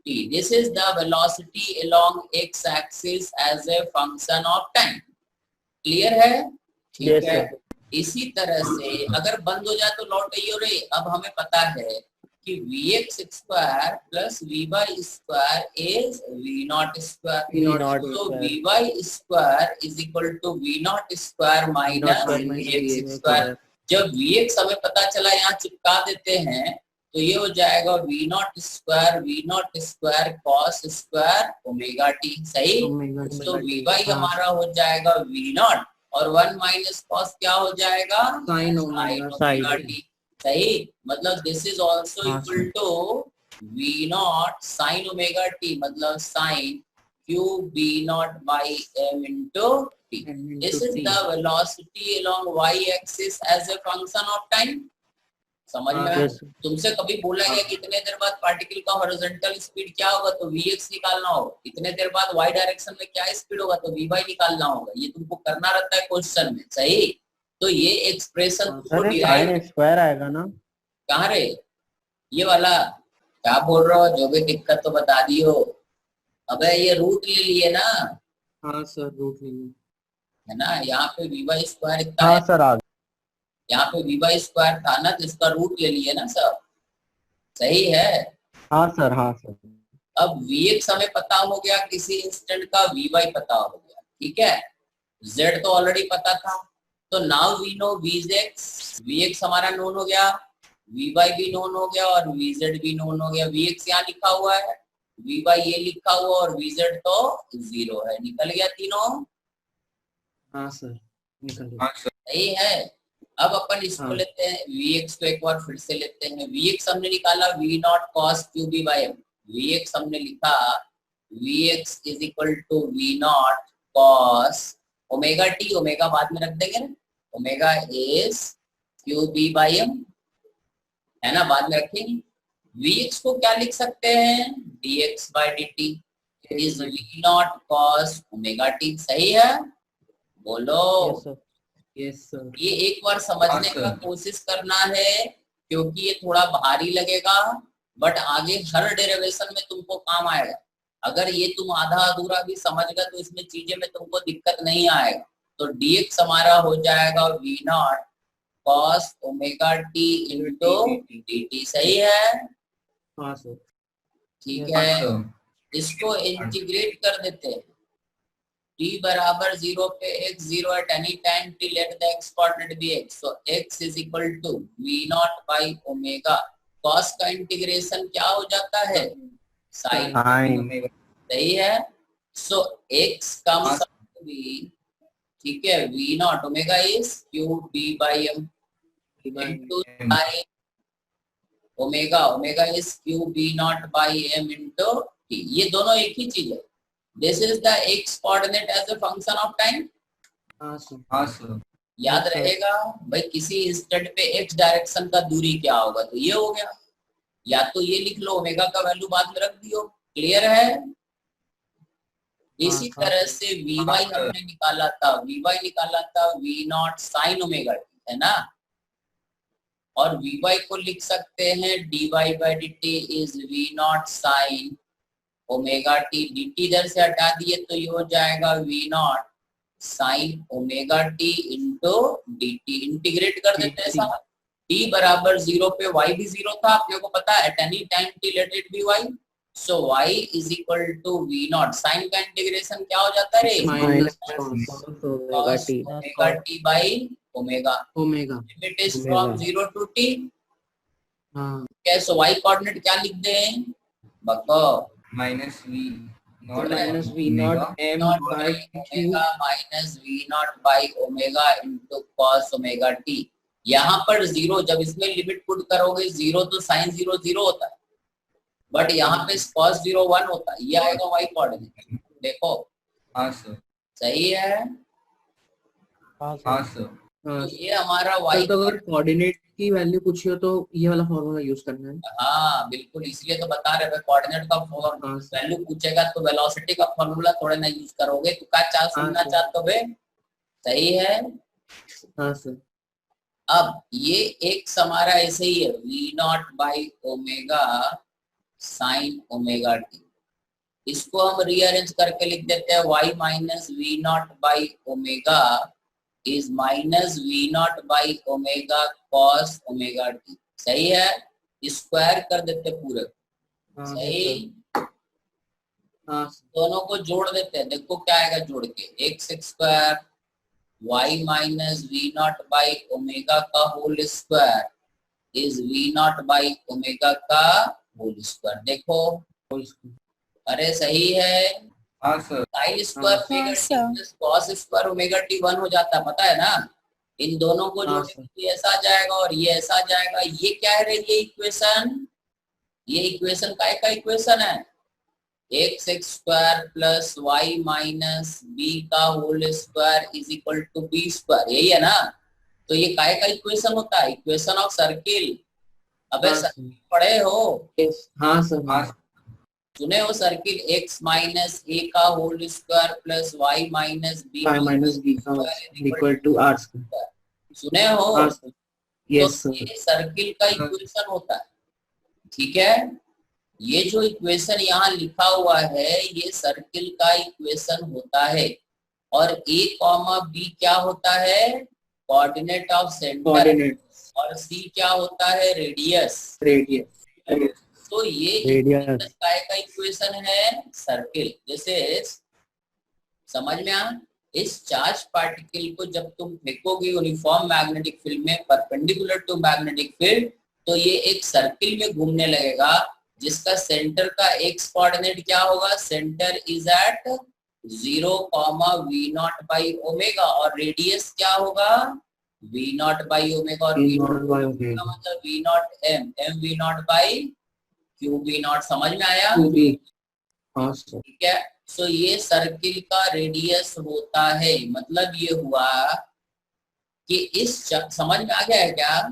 t. This is the velocity along x axis as a function of time. Clear है? ठीक है। इसी तरह से अगर बंद हो जाए तो लौट आइए रे। अब हमें पता है कि Vx square plus Vy square is V naught square, तो Vy square is equal to V naught square minus Vx square. जब Vx हमें पता चला, यहाँ चिपका देते हैं, तो ये हो जाएगा V naught square cos square omega T. सही, तो Vy हमारा हो जाएगा V नॉट और 1 माइनस कॉस क्या हो जाएगा, साइन ओमेगा टी। सही, मतलब this is also equal to V not sine omega T, मतलब sine cube V not by m into t. This is the velocity along y-axis as a function of time. समझ में आया? तुमसे कभी बोला गया कि इतने देर बाद पार्टिकल का हॉरिजॉन्टल स्पीड क्या होगा, तो Vx निकालना होगा। इतने देर बाद y डायरेक्शन में क्या स्पीड होगा, तो Vy निकालना होगा। ये तुमको करना रहता है क्वेश्चन में। सही, तो ये एक्सप्रेशन स्क्वायर आएगा ना, कहाँ रे ये वाला, क्या बोल रहे हो? जो भी दिक्कत तो बता दियो। अबे ये रूट ले लिए ना? हाँ सर, रूट ले लिए है ना। यहाँ पे Vy स्क्वायर इतना हाँ सर आ, यहाँ पे Vy स्क्वायर था ना, तो इसका रूट ले लिए ना सब। सही है। हाँ सर हाँ सर। अब Vx हमें पता हो गया, किसी इंस्टेंट का Vy पता हो गया, ठीक है। Z तो ऑलरेडी पता था, तो now we know Vx। Vx हमारा नोन हो गया, Vy भी नोन हो गया और Vz भी नोन हो गया। Vx यहाँ लिखा हुआ है, Vy ये लिखा हुआ और Vz तो 0 है। निकल गया तीनों। हाँ सर निकल गया। सही है। अब अपन इसको हाँ। लेते हैं, Vx को एक बार फिर से लेते हैं। Vx हमने निकाला V naught cos Q by m। Vx हमने लिखा Vx is equal to V naught cos omega T, omega बाद में रख देंगे ना, omega is Q B by m, है ना, बाद में रखेंगे। Vx को क्या लिख सकते हैं, dx by dt is V naught cos omega T. सही है, बोलो। Yes sir. ये एक बार समझने का कोशिश करना है, क्योंकि ये थोड़ा भारी लगेगा, बट आगे हर डेरिवेशन में तुमको काम आएगा। अगर ये तुम आधा अधूरा भी समझ गए तो इसमें चीजें में तुमको दिक्कत नहीं आएगा। तो dx हमारा हो जाएगा V naught cos omega T into dt। सही है, हाँ सर ठीक है। इसको इंटीग्रेट कर देते हैं। t बराबर 0 पे x 0 at any time t, let the x coordinate be x, so x is equal to v not by omega. cos का इंटीग्रेशन क्या हो जाता है, sin। सही है, so x comes to be, ठीक है, v naught omega is Q b by m into sin omega, omega is Q b naught by m into t। ये दोनों एक ही चीज है। This is the x coordinate as a function of time। हाँ sir. याद रहेगा भाई, किसी इंस्टेंट पे x डायरेक्शन का दूरी क्या होगा, तो ये हो गया। या तो ये लिख लो, ओमेगा का वैल्यू बाद में रख दियो। क्लियर है। इसी तरह से Vy हमने निकाला था, Vy निकाला था V not sine omega T, है ना। और Vy को लिख सकते हैं dy by dt is V not sine omega T. dt इधर से हटा दिए तो ये हो जाएगा V not sine omega T into dt। Integrate कर देते हैं साहब। t बराबर 0 पे y भी 0 था, अपने को पता है, at any time t let it be y, so y is equal to V not. Sine का इंटीग्रेशन क्या हो जाता है, omega T by omega. Limit is from 0 to t। So y coordinate क्या लिख दें, बको, minus v not m by omega minus v not by omega into cos omega t। यहाँ पर 0, जब इसमें लिमिट पुट करोगे 0 तो sin 0 0 होता है, बट यहाँ पे cos 0 1 होता है। ये आएगा y कोऑर्डिनेट। देखो, हाँ सर, सही है। हाँ सर। तो ये हमारा y, तो अगर कोऑर्डिनेट की वैल्यू पूछी हो तो ये वाला फॉर्मूला यूज करना है। हाँ बिल्कुल, इसलिए तो बता रहे हैं, कोऑर्डिनेट का वैल्यू पूछेगा तो वेलोसिटी का फॉर्मूला थोड़े ना यूज करोगे। तो क्या सुनना चाहते हो? सही है। हाँ सर। अब ये x हमारा ऐसे ही है, V not by omega sine omega T. इसको हम रीअरेंज करके लिख देते हैं y minus V not by omega is minus V not by omega cos omega T. सही है, स्क्वायर कर देते पूरे, हाँ सही। हाँ दोनों को जोड़ देते हैं, देखो क्या आएगा जोड़ के, X square Y minus V not by omega का whole square is V not by omega का होल स्क्वायर। देखो अरे सही है, हाँ sir. Sine square omega T plus cos square omega T 1 हो जाता है, पता है ना। इन दोनों को जोड़ेंगे तो ये ऐसा आ जाएगा और ये ऐसा आ जाएगा। ये क्या है रे, ये इक्वेशन, ये इक्वेशन काय का इक्वेशन है, X square plus Y minus B का whole square is equal to B square, यही है ना। तो ये काय का इक्वेशन होता है, इक्वेशन ऑफ सर्किल। अबे सर्किल पढ़े हो? हाँ सर, हाँ सुने हो सर्किल, एक्स माइनस ए का whole square plus Y minus B का इक्वल टू आर स्क्वायर, सुने हो? हाँ सर, यस तो सर। ये सर्किल का इक्वेशन होता है, ठीक है। ये जो इक्वेशन यहाँ लिखा हुआ है ये सर्किल का इक्वेशन होता है। और ए कॉमा बी क्या होता है, कोऑर्डिनेट ऑफ सेंटर, और सी क्या होता है, रेडियस। तो ये रेडियस काय का इक्वेशन है, सर्किल। जैसे समझ में आ, इस चार्ज पार्टिकल को जब तुम फेंकोगे यूनिफॉर्म मैग्नेटिक फील्ड में परपेंडिकुलर टू मैग्नेटिक फील्ड, तो ये एक सर्किल में घूमने लगेगा जिसका सेंटर का एक्स कोऑर्डिनेट क्या होगा, centre is at 0, v not by omega, और रेडियस क्या होगा, वी नॉट बाई ओमेगा, और वी नॉट मतलब v naught m, m v not by q v naught. समझ में आया? ठीक है। सो ये सर्किल का रेडियस होता है। मतलब ये हुआ कि इस समझ में आ गया है क्या,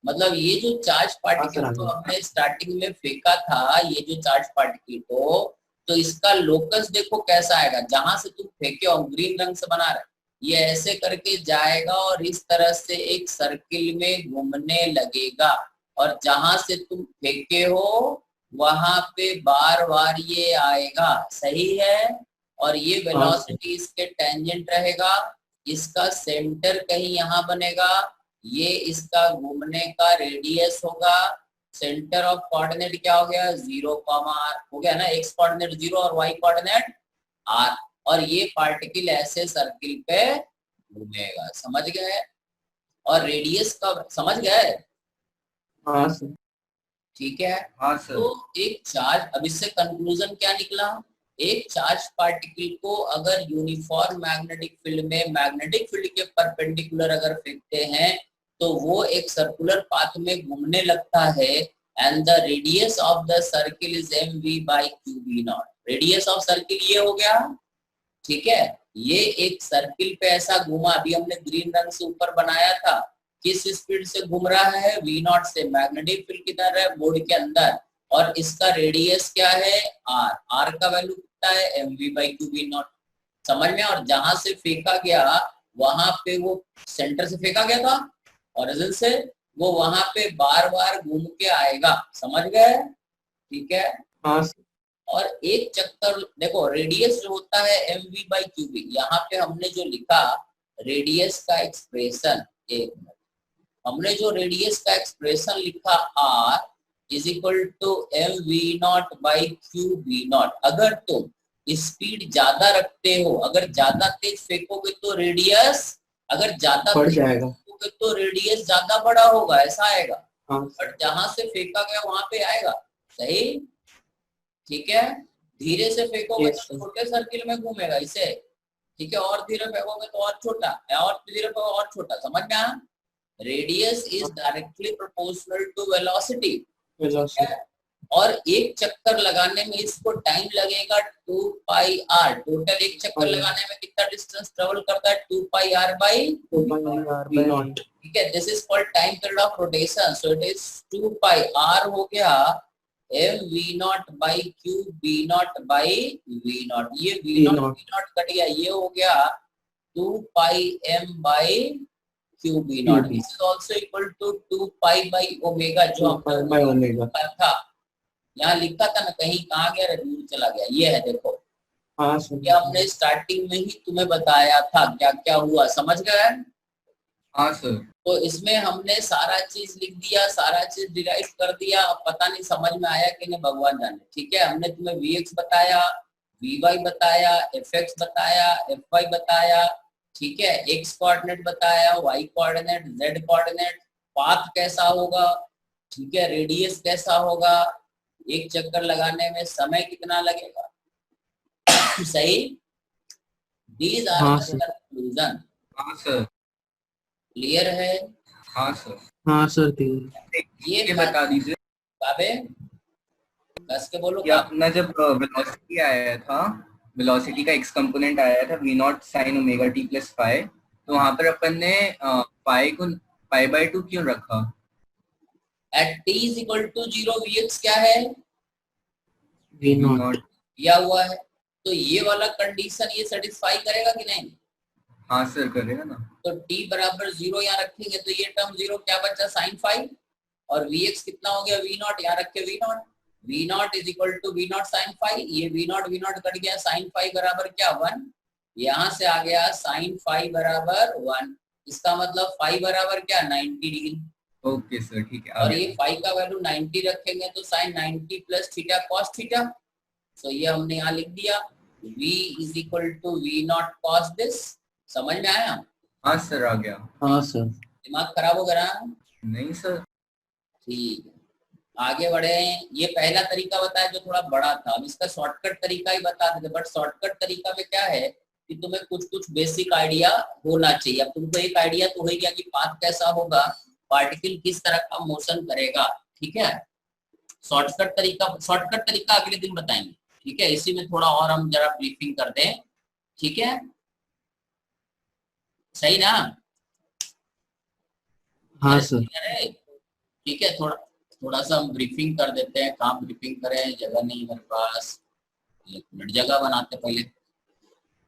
मतलब ये जो चार्ज पार्टिकल को हमने स्टार्टिंग में फेंका था, ये जो चार्ज पार्टिकल को, तो इसका लोकस देखो कैसा आएगा, जहां से तुम फेंके हो, ग्रीन रंग से बना रहे, ये ऐसे करके जाएगा और इस तरह से एक सर्किल में घूमने लगेगा, और जहां से तुम फेंके हो वहां पे बार बार ये आएगा, सही है। और ये वेलोसिटी इसके टेंजेंट रहेगा, इसका सेंटर कहीं यहाँ बनेगा, ये इसका घूमने का रेडियस होगा, सेंटर ऑफ कोऑर्डिनेट क्या हो गया, 0, हो गया ना, एक्स कोऑर्डिनेट 0 और वाई कोऑर्डिनेट r, और ये पार्टिकल ऐसे सर्किल पे घूमेगा। समझ गए? और रेडियस का समझ गए? हाँ सर, ठीक है। हाँ सर। तो एक चार्ज, अब इससे कंक्लूजन क्या निकला, एक चार्ज पार्टिकल को अगर यूनिफॉर्म मैग्नेटिक फील्ड में मैग्नेटिक फील्ड के परपेंडिकुलर अगर फेंकते हैं तो वो एक सर्कुलर पाथ में घूमने लगता है, and the radius of the circle is mv by qv not. Radius of circle ये हो गया, ठीक है। ये एक सर्किल पे ऐसा घूमा, अभी हमने ग्रीन रंग से ऊपर बनाया था, किस स्पीड से घूम रहा है, v नॉट से, मैग्नेटिक फील्ड किधर है, बोर्ड के अंदर, और इसका रेडियस क्या है, r, r का वैल्यू कितना है, mv by qv नॉट। समझ में? और जहां से फेंका गया वहां पे वो सेंटर से फेंका गया था ओरिजिन से, वो वहां पे बार बार घूम के आएगा। समझ गए? ठीक है। हाँ। और एक चक्कर देखो, रेडियस जो होता है mv by qv, यहाँ पे हमने जो लिखा रेडियस का एक्सप्रेशन, एक मिनट, हमने जो रेडियस का एक्सप्रेशन लिखा r is equal to mv naught by qv naught. अगर तुम स्पीड ज्यादा रखते हो, अगर ज्यादा तेज फेंकोगे तो रेडियस, अगर ज्यादा बढ़ जाएगा, तो रेडियस ज्यादा बड़ा होगा, ऐसा आएगा। हाँ। बट जहां से फेंका गया वहां पे आएगा, सही। ठीक है। धीरे से फेंकोगे तो छोटे सर्किल में घूमेगा इसे, ठीक है, और धीरे फेंकोगे तो और छोटा, और धीरे फेंकोगे और छोटा। समझ में आया? Radius is directly proportional to velocity. और एक चक्कर लगाने में इसको टाइम लगेगा 2 पाई r। टोटल एक चक्कर लगाने में कितना डिस्टेंस ट्रेवल करता है, 2 pi r by v naught. ठीक है, this is called time period of rotation, so it is 2 pi r हो गया m v not by q b naught by v naught. ये v नॉट कट गया, ये हो गया 2 pi m by q b naught. This is also equal to 2 pi by omega, जो था यहाँ लिखा था ना, कहीं कहाँ गया, दूर चला गया। ये है देखो, हाँ सर। ये हमने स्टार्टिंग में ही तुम्हें बताया था क्या क्या हुआ, समझ गए? हाँ सर। तो इसमें हमने सारा चीज लिख दिया, सारा चीज डिराइव कर दिया। अब पता नहीं समझ में आया कि नहीं, भगवान जाने। ठीक है, हमने तुम्हें Vx बताया, Vy बताया, Fx बताया, Fy बताया, ठीक है, x कोऑर्डिनेट बताया, y coordinate, z coordinate, path कैसा होगा, ठीक है, रेडियस कैसा होगा, एक चक्कर लगाने में समय कितना लगेगा। सही। दीज आर हाँ द सर। कंक्लूजन। हाँ सर। क्लियर है? हाँ सर। हाँ सर ठीक। ये बता दीजिए काबे कस के बोलो। कि अपना जब वेलोसिटी आया था, वेलोसिटी का एक्स कंपोनेंट आया था v not sine omega t plus phi, तो वहां पर अपन ने पाई को पाई बाय 2 क्यों रखा? At t is equal to 0 Vx क्या है? वी नॉट दिया हुआ है। तो ये वाला कंडीशन ये सेटिस्फाई करेगा कि नहीं? हाँ सर, करेगा ना। तो t बराबर 0 यहाँ रखेंगे तो ये टर्म 0 क्या बचा, साइन फाई, और Vx कितना हो गया, v नॉट, यहाँ रखे v naught, v naught is equal to v not sine phi, ये v नॉट कट गया, साइन फाई बराबर क्या 1, यहाँ से आ गया साइन फाई बराबर 1, इसका मतलब फाई बराबर क्या 90 डिग्री। ओके सर, ठीक है। और ये फाई का वैल्यू 90 रखेंगे तो sine 90 plus theta cos theta. तो ये हमने यहाँ लिख दिया v is equal to v naught cos this. समझ में आया? हाँ सर, आ गया। हाँ सर। दिमाग खराब हो गया? नहीं सर। ठीक है, आगे बढ़े। ये पहला तरीका बताया जो थोड़ा बड़ा था, अब इसका शॉर्टकट तरीका ही बता देते। बट शॉर्टकट तरीका में क्या है कि तुम्हें कुछ कुछ बेसिक आइडिया होना चाहिए। अब तुमको एक आइडिया तो हो गया कि पाथ कैसा होगा, पार्टिकल किस तरह का मोशन करेगा। ठीक है, शॉर्टकट तरीका अगले दिन बताएंगे। ठीक है, इसी में थोड़ा और हम जरा ब्रीफिंग कर दें। ठीक है, सही ना? हाँ सर। ठीक है, थोड़ा सा हम ब्रीफिंग कर देते हैं। कहाँ ब्रीफिंग करें, जगह नहीं मेरे पास, एक मिनट जगह बनाते पहले।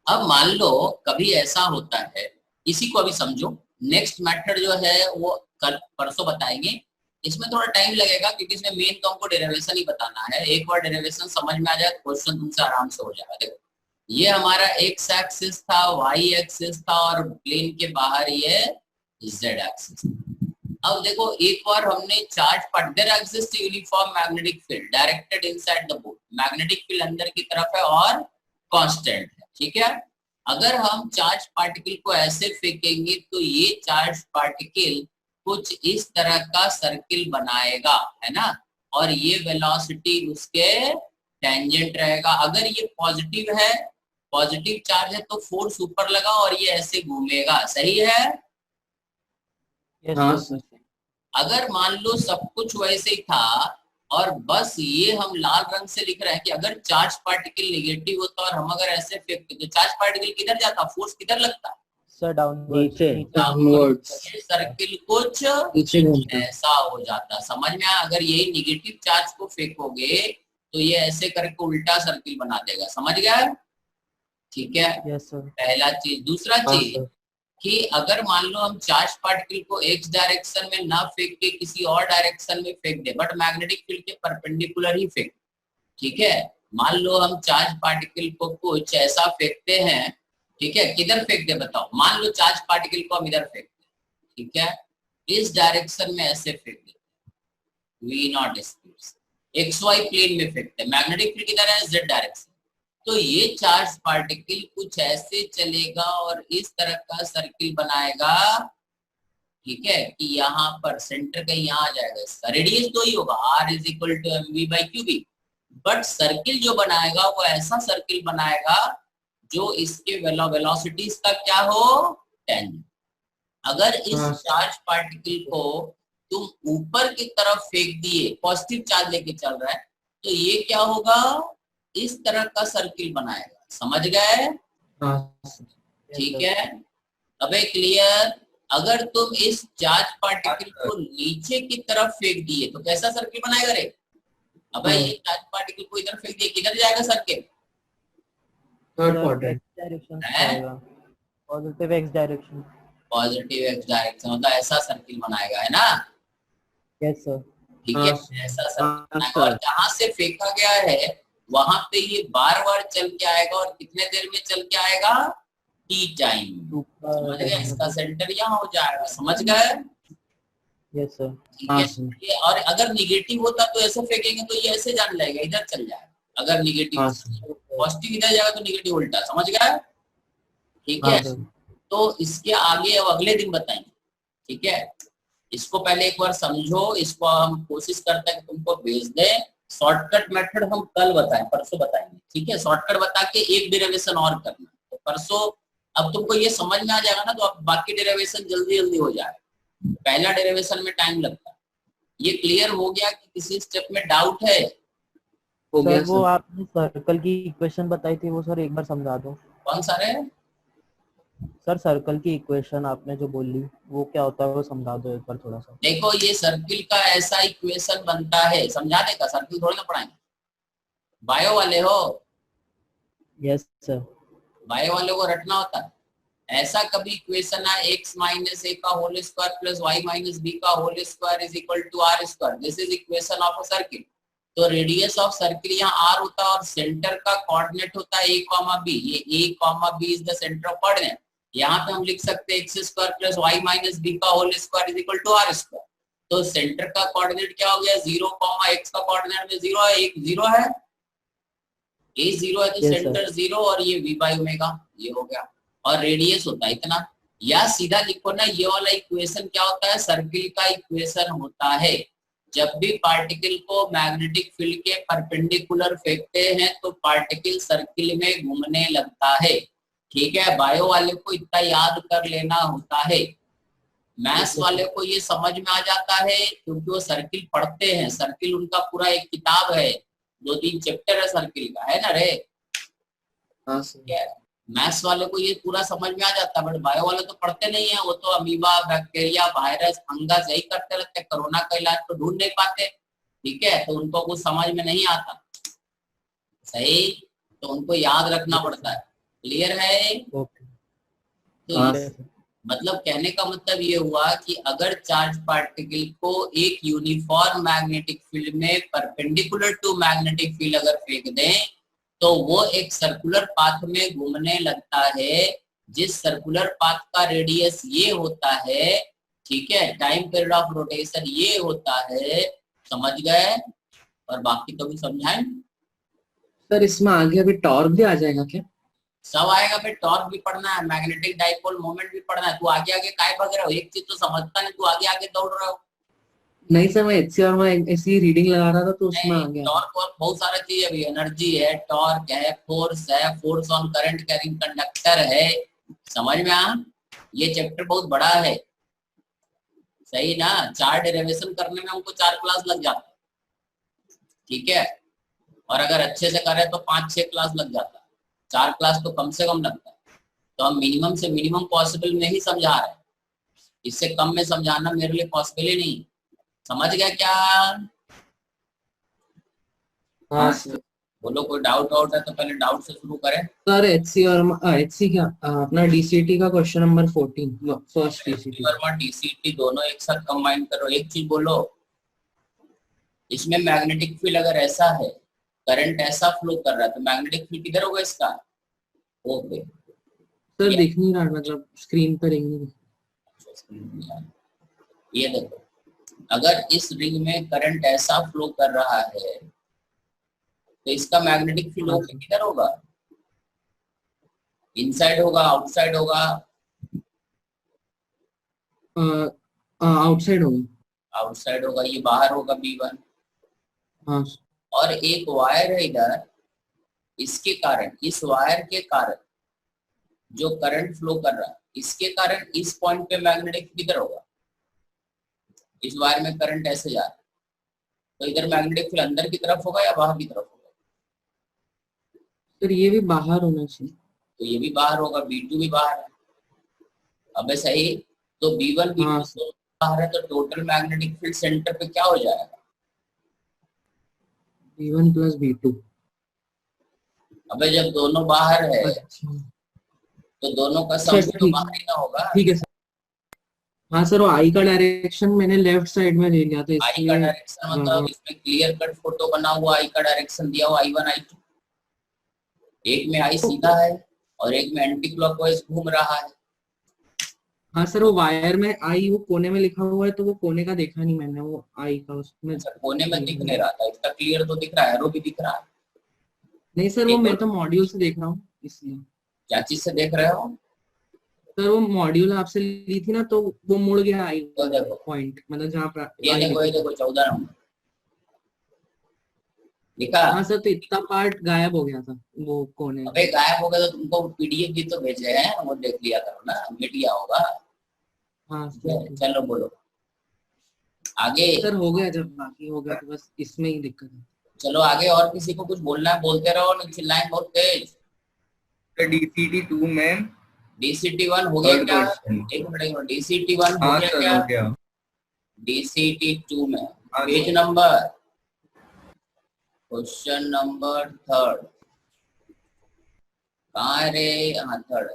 अब मान लो कभी ऐसा होता है, इसी को अभी समझो। नेक्स्ट मेथड जो है वो कल परसों बताएंगे। इसमें थोड़ा टाइम लगेगा क्योंकि इसमें मेन तो हमको डेरिवेशन ही बताना है। एक बार डेरिवेशन समझ में आ जाए क्वेश्चन तुमसे आराम से हो जाएगा। देखो, ये हमारा एक्स एक्सिस था, वाई एक्सिस था, और प्लेन के बाहर ये जेड एक्सिस। अब देखो, एक बार हमने charge part, there exist uniform magnetic field directed inside the board. Magnetic field अंदर की तरफ है और कांस्टेंट है। ठीक है, अगर हम चार्ज पार्टिकल को ऐसे फेंकेंगे तो ये चार्ज पार्टिकल कुछ इस तरह का सर्किल बनाएगा, है ना, और ये वेलोसिटी उसके टेंजेंट रहेगा। अगर ये पॉजिटिव है, पॉजिटिव चार्ज है, तो फोर्स ऊपर लगा और ये ऐसे घूमेगा। सही है? हाँ सर। अगर मान लो सब कुछ वैसे ही था और बस ये हम लाल रंग से लिख रहे हैं कि अगर चार्ज पार्टिकल नेगेटिव होता और हम अगर ऐसे फेंकते तो चार्ज पार्टिकल किधर जाता, फोर्स किधर लगता सर डाउनवर्ड्स। सर्किल कुछ ऐसा हो जाता। समझ में आया? अगर यही नेगेटिव चार्ज को फेंकोगे तो ये ऐसे करके उल्टा सर्किल बना देगा। समझ गया? ठीक है, यस सर। पहला चीज। दूसरा चीज कि अगर मान लो हम चार्ज पार्टिकल को एक्स डायरेक्शन में ना फेंक के किसी और डायरेक्शन में फेंक दे, बट मैग्नेटिक फील्ड के परपेंडिकुलर ही फेंक। ठीक है, मान लो हम चार्ज पार्टिकल को कुछ ऐसा फेंकते हैं। ठीक है, किधर फेंक दे बताओ? मान लो चार्ज पार्टिकल को हम इधर फेंकते हैं, ठीक है, इस डायरेक्शन में ऐसे फेंक देते हैं, वी नॉट स्पीड से एक्स वाई प्लेन में फेंकते हैं। मैग्नेटिक फील्ड किधर है? Z direction. तो ये चार्ज पार्टिकल कुछ ऐसे चलेगा और इस तरह का सर्किल बनाएगा। ठीक है, कि यहाँ पर सेंटर कहीं यहाँ आ जाएगा, इसका रेडियस तो ही होगा, r is equal to mv/qb। But circle जो बनाएगा वो ऐसा सर्किल बनाएगा जो इसके वेलोसिटीज का क्या हो, टेंजेंट। अगर इस चार्ज पार्टिकल को तुम ऊपर की तरफ फेंक दिए, पॉजिटिव चार्ज लेके चल रहा है, तो ये क्या होगा, इस तरह का सर्किल बनाएगा। समझ गए? ठीक है, अबे क्लियर? अगर तुम इस चार्ज पार्टिकल को नीचे की तरफ फेंक दिए तो कैसा सर्किल बनाएगा रे? अबे ये चार्ज पार्टिकल को इधर फेंक दिए, किधर जाएगा circle? Third quadrant direction, positive x direction. Positive x direction मतलब ऐसा सर्किल बनाएगा, है ना? Yes sir. ठीक है, ऐसा सर्किल बनाएगा। और जहां से फेंका गया है वहां पे ये बार बार चल के आएगा और कितने देर में चल के आएगा, टी टाइम। समझ गए, इसका सेंटर यहाँ हो जाएगा, समझ गए? Yes sir. ठीक है, ये और अगर निगेटिव होता तो ऐसे फेंकेंगे तो ये ऐसे जाने लगेगा, इधर चल जाएगा। अगर निगेटिव पॉजिटिव इधर जाएगा तो निगेटिव उल्टा, समझ गया? ठीक है, तो इसके आगे अब अगले दिन बताएंगे। ठीक है, इसको पहले एक बार समझो, इसको हम कोशिश करते हैं कि तुमको भेज दें। शॉर्टकट मेथड हम कल बताएं, परसों बताएंगे। ठीक है, शॉर्टकट बता के एक डेरिवेशन और करना, तो परसों अब तुमको ये समझ में आ जाएगा ना, तो अब बाकी डेरिवेशन जल्दी जल्दी हो जाएगा। पहला डेरिवेशन में टाइम लगता है। ये क्लियर हो गया कि किसी स्टेप में डाउट है? हो गया सर। वो आपने सर्कल की इक्वेशन बताई थी, वो सर एक बार समझा दो। कौन सा रे? सर सर्कल की इक्वेशन आपने जो बोली वो क्या होता है, वो समझा दो एक बार थोड़ा सा। देखो, ये सर्किल का ऐसा इक्वेशन बनता है, समझाने का, सर्किल थोड़ी ना पढ़ाएंगे। बायो वाले हो? Yes sir. बायो वाले को रटना होता है। ऐसा कभी इक्वेशन है x माइनस ए का whole square plus y minus B का whole square is equal to are square. This is equation of a circle. तो रेडियस ऑफ सर्किल यहाँ r होता है और सेंटर का कोऑर्डिनेट होता है a कॉमा b। ये a comma b is the centre of coordinate. यहाँ पे हम लिख सकते हैं X square plus Y minus B का whole square is equal to are square. तो सेंटर का कोऑर्डिनेट क्या हो गया, 0 कॉमा एक्स का कोऑर्डिनेट में 0 है, एक 0 है, ए 0 है तो सेंटर 0 और ये v बाई ओमेगा, ये हो गया। और रेडियस होता है इतना। या सीधा लिखो ना, ये वाला इक्वेशन क्या होता है, सर्किल का इक्वेशन होता है। जब भी पार्टिकल को मैग्नेटिक फील्ड के परपेंडिकुलर फेंकते हैं तो पार्टिकल सर्किल में घूमने लगता है। ठीक है, बायो वाले को इतना याद कर लेना होता है। मैथ्स वाले को ये समझ में आ जाता है क्योंकि वो सर्किल पढ़ते हैं। सर्किल उनका पूरा एक किताब है, 2-3 चैप्टर है सर्किल का, है ना रे? मैथ्स वाले को ये पूरा समझ में आ जाता है, बट बायो वाले तो पढ़ते नहीं है। वो तो अमीबा, बैक्टीरिया, वायरस, फंगस यही करते रहते हैं। कोरोना का इलाज तो ढूंढ नहीं पाते। ठीक है, तो उनको कुछ समझ में नहीं आता, सही, तो उनको याद रखना पड़ता है। क्लियर है? तो मतलब कहने का मतलब ये हुआ कि अगर चार्ज पार्टिकल को एक यूनिफॉर्म मैग्नेटिक फील्ड में परपेंडिकुलर टू मैग्नेटिक फील्ड अगर फेंक दें तो वो एक सर्कुलर पाथ में घूमने लगता है, जिस सर्कुलर पाथ का रेडियस ये होता है। ठीक है, टाइम पीरियड ऑफ रोटेशन ये होता है, समझ गए? और बाकी तो भी समझाएं सर। इसमें आगे अभी टॉर्क भी आ जाएगा क्या? सब आएगा, फिर टॉर्क भी पढ़ना है, मैग्नेटिक डाइपोल मोमेंट भी पढ़ना है। तू आगे आगे काय भाग रहा हो, एक चीज तो समझता नहीं, तू आगे आगे दौड़ रहा हो। नहीं सर, मैं HCR में ऐसी रीडिंग लगा रहा था तो उसमें आ गया। टॉर्क और बहुत सारा चीज है, एनर्जी है, टॉर्क है, फोर्स है, force on current carrying conductor है। समझ में आ? ये चैप्टर बहुत बड़ा है, सही ना? 4 डेरिवेशन करने में हमको 4 क्लास लग जाता है। ठीक है, और अगर अच्छे से करें तो 5-6 क्लास लग जाता है। 4 क्लास तो कम से कम लगता है। तो हम मिनिमम से मिनिमम पॉसिबल में ही समझा रहे हैं, इससे कम में समझाना मेरे लिए पॉसिबल ही नहीं। समझ गया क्या? हाँ बोलो, कोई डाउट है तो पहले डाउट से शुरू करें। सर HC क्या अपना DCT का क्वेश्चन नंबर 14 फर्स्ट DCT और DCT दोनों एक साथ कंबाइन करो। एक चीज बोलो, इसमें मैग्नेटिक फील्ड अगर ऐसा है, करंट ऐसा फ्लो कर रहा है, तो मैग्नेटिक फील्ड किधर होगा इसका? ओके सर, दिख नहीं रहा, मतलब स्क्रीन पर रिंग। ये देखो, अगर इस रिंग में करंट ऐसा फ्लो कर रहा है तो इसका मैग्नेटिक फील्ड होगा किधर होगा? इनसाइड होगा, आउटसाइड होगा? आउटसाइड होगा। आउटसाइड होगा, ये बाहर होगा B1। हाँ। और एक वायर है इधर, इसके कारण, इस वायर के कारण जो करंट फ्लो कर रहा है, इसके कारण इस पॉइंट पे मैग्नेटिक किधर होगा? इस वायर में करंट ऐसे जा रहा है तो इधर मैग्नेटिक फील्ड अंदर की तरफ होगा या बाहर की तरफ होगा? सर ये भी बाहर होना चाहिए। तो ये भी बाहर होगा, B2 भी बाहर है। अबे सही, तो B1 B2 बाहर है तो टोटल मैग्नेटिक फील्ड सेंटर पे क्या हो जाएगा? B1 + B2। अबे जब दोनों बाहर है तो दोनों का सम तो बाहर ही ना होगा। ठीक है सर। हाँ सर, वो आई का डायरेक्शन मैंने लेफ्ट साइड में ले लिया था। आई का डायरेक्शन मतलब इसमें क्लियर कट फोटो बना हुआ, आई का डायरेक्शन दिया हुआ I1 I2। एक में आई सीधा है और एक में एंटी क्लॉकवाइज घूम रहा है। हाँ सर, वो वायर में आई वो कोने में लिखा हुआ है, तो वो कोने का देखा नहीं मैंने, वो आई का उसमें। अच्छा, कोने में दिख नहीं रहा था, इसका क्लियर तो दिख रहा है, एरो भी दिख रहा है। नहीं सर, वो मैं तो मॉड्यूल से देख रहा हूँ इसलिए। क्या चीज से देख रहे हो? सर वो मॉड्यूल आपसे ली थी ना, तो वो मुड़ गया आई तो देखो पॉइंट, मतलब जहाँ ये देखो 14 नंबर लिखा। हाँ सर, तो इतना पार्ट गायब हो गया था वो कोने। अबे गायब हो गया तो तुमको पीडीएफ भी तो भेजे हैं, वो देख लिया करो ना, मिट गया होगा। हाँ सर, चलो बोलो आगे। सर हो गया, जब बाकी हो गया तो बस इसमें ही दिक्कत है। चलो आगे, और किसी को कुछ बोलना है बोलते रहो, नहीं चिल्लाएं बहुत तेज। डीसीटी 2 में डीसीटी 1 हो गया Third क्या? question. एक मिनट, डीसीटी 1 हो हाँ गया सर क्या? हो गया। डीसीटी 2 में हाँ, page sir. Number, question number 3 कहाँ है रे? हाँ 3,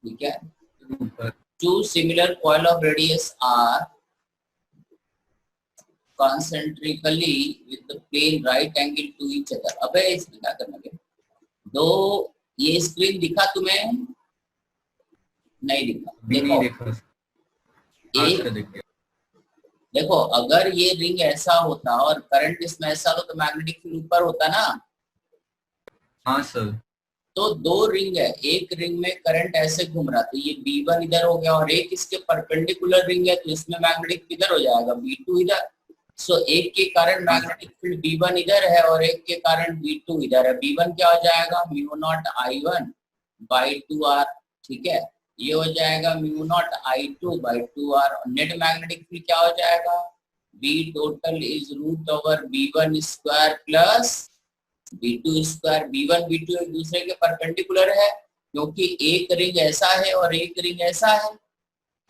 ठीक है। ऊपर। Two similar coil of radius are concentrically with the plane right angle to each other. अबे इसमें क्या करना है? दो, ये स्क्रीन दिखा तुम्हें? नहीं दिखा। नहीं देखा। एक देखो, अगर ये रिंग ऐसा होता और करंट इसमें ऐसा हो तो मैग्नेटिक फील्ड ऊपर होता ना। हाँ सर। तो दो रिंग है, एक रिंग में करंट ऐसे घूम रहा, तो ये B1 इधर हो गया, और एक इसके परपेंडिकुलर रिंग है, तो इसमें मैग्नेटिक किधर हो जाएगा? B2 इधर। सो एक के कारण मैग्नेटिक फील्ड B1 इधर है और एक के कारण B2 इधर है। B1 क्या हो जाएगा? μ0I1/2R, ठीक है। ये हो जाएगा μ0I2/2R। नेट मैग्नेटिक फील्ड क्या हो जाएगा? B total is √B1² plus B2²। B1 B2 एक दूसरे के परपेंडिकुलर है, क्योंकि एक रिंग ऐसा है और एक रिंग ऐसा है,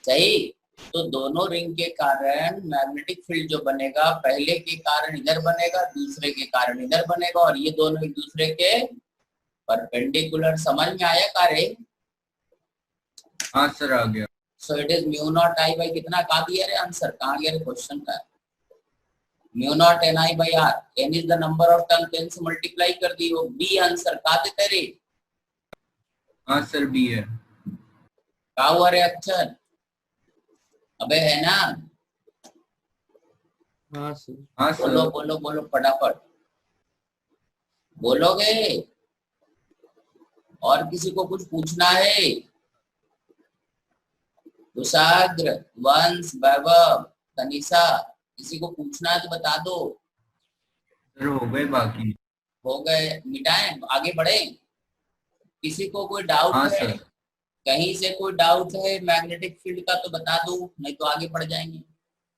सही। तो दोनों रिंग के कारण मैग्नेटिक फील्ड जो बनेगा, पहले के कारण इधर बनेगा, दूसरे के कारण इधर बनेगा, और ये दोनों एक दूसरे के परपेंडिकुलर। समझ में आया कार्य? हाँ सर आ गया। सो इट इज μ0I कितना कहा दिया रे आंसर? कहाँ गया रे क्वेश्चन का? μ0NI/R। n is the number of turn, 10 से मल्टीप्लाई कर दी, वो बी आंसर कहा देते रे? हाँ सर बी है। कहा हुआ रे अक्षर? अबे है ना? हाँ सर। हाँ सर। बोलो बोलो बोलो फटाफट बोलोगे। और किसी को कुछ पूछना है? कुशाग्र, वंश, वैभव, तनिषा, किसी को पूछना है तो बता दो। सर हो गए बाकी। हो गए, मिटाएं, आगे बढ़े। किसी को कोई डाउट हाँ है? सर। कहीं से कोई डाउट है मैग्नेटिक फील्ड का तो बता दो, नहीं तो आगे बढ़ जाएंगे।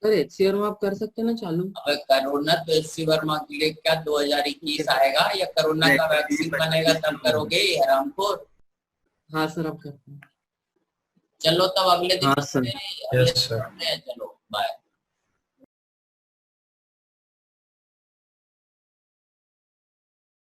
सर HC वर्मा आप कर सकते हैं ना चालू? अब कोरोना तो HC वर्मा के लिए क्या 2021 आएगा, या कोरोना का वैक्सीन बनेगा तब करोगे हरामखोर? हाँ सर, आप करते हैं। चलो तब अगले दिन हाँ सर। चलो।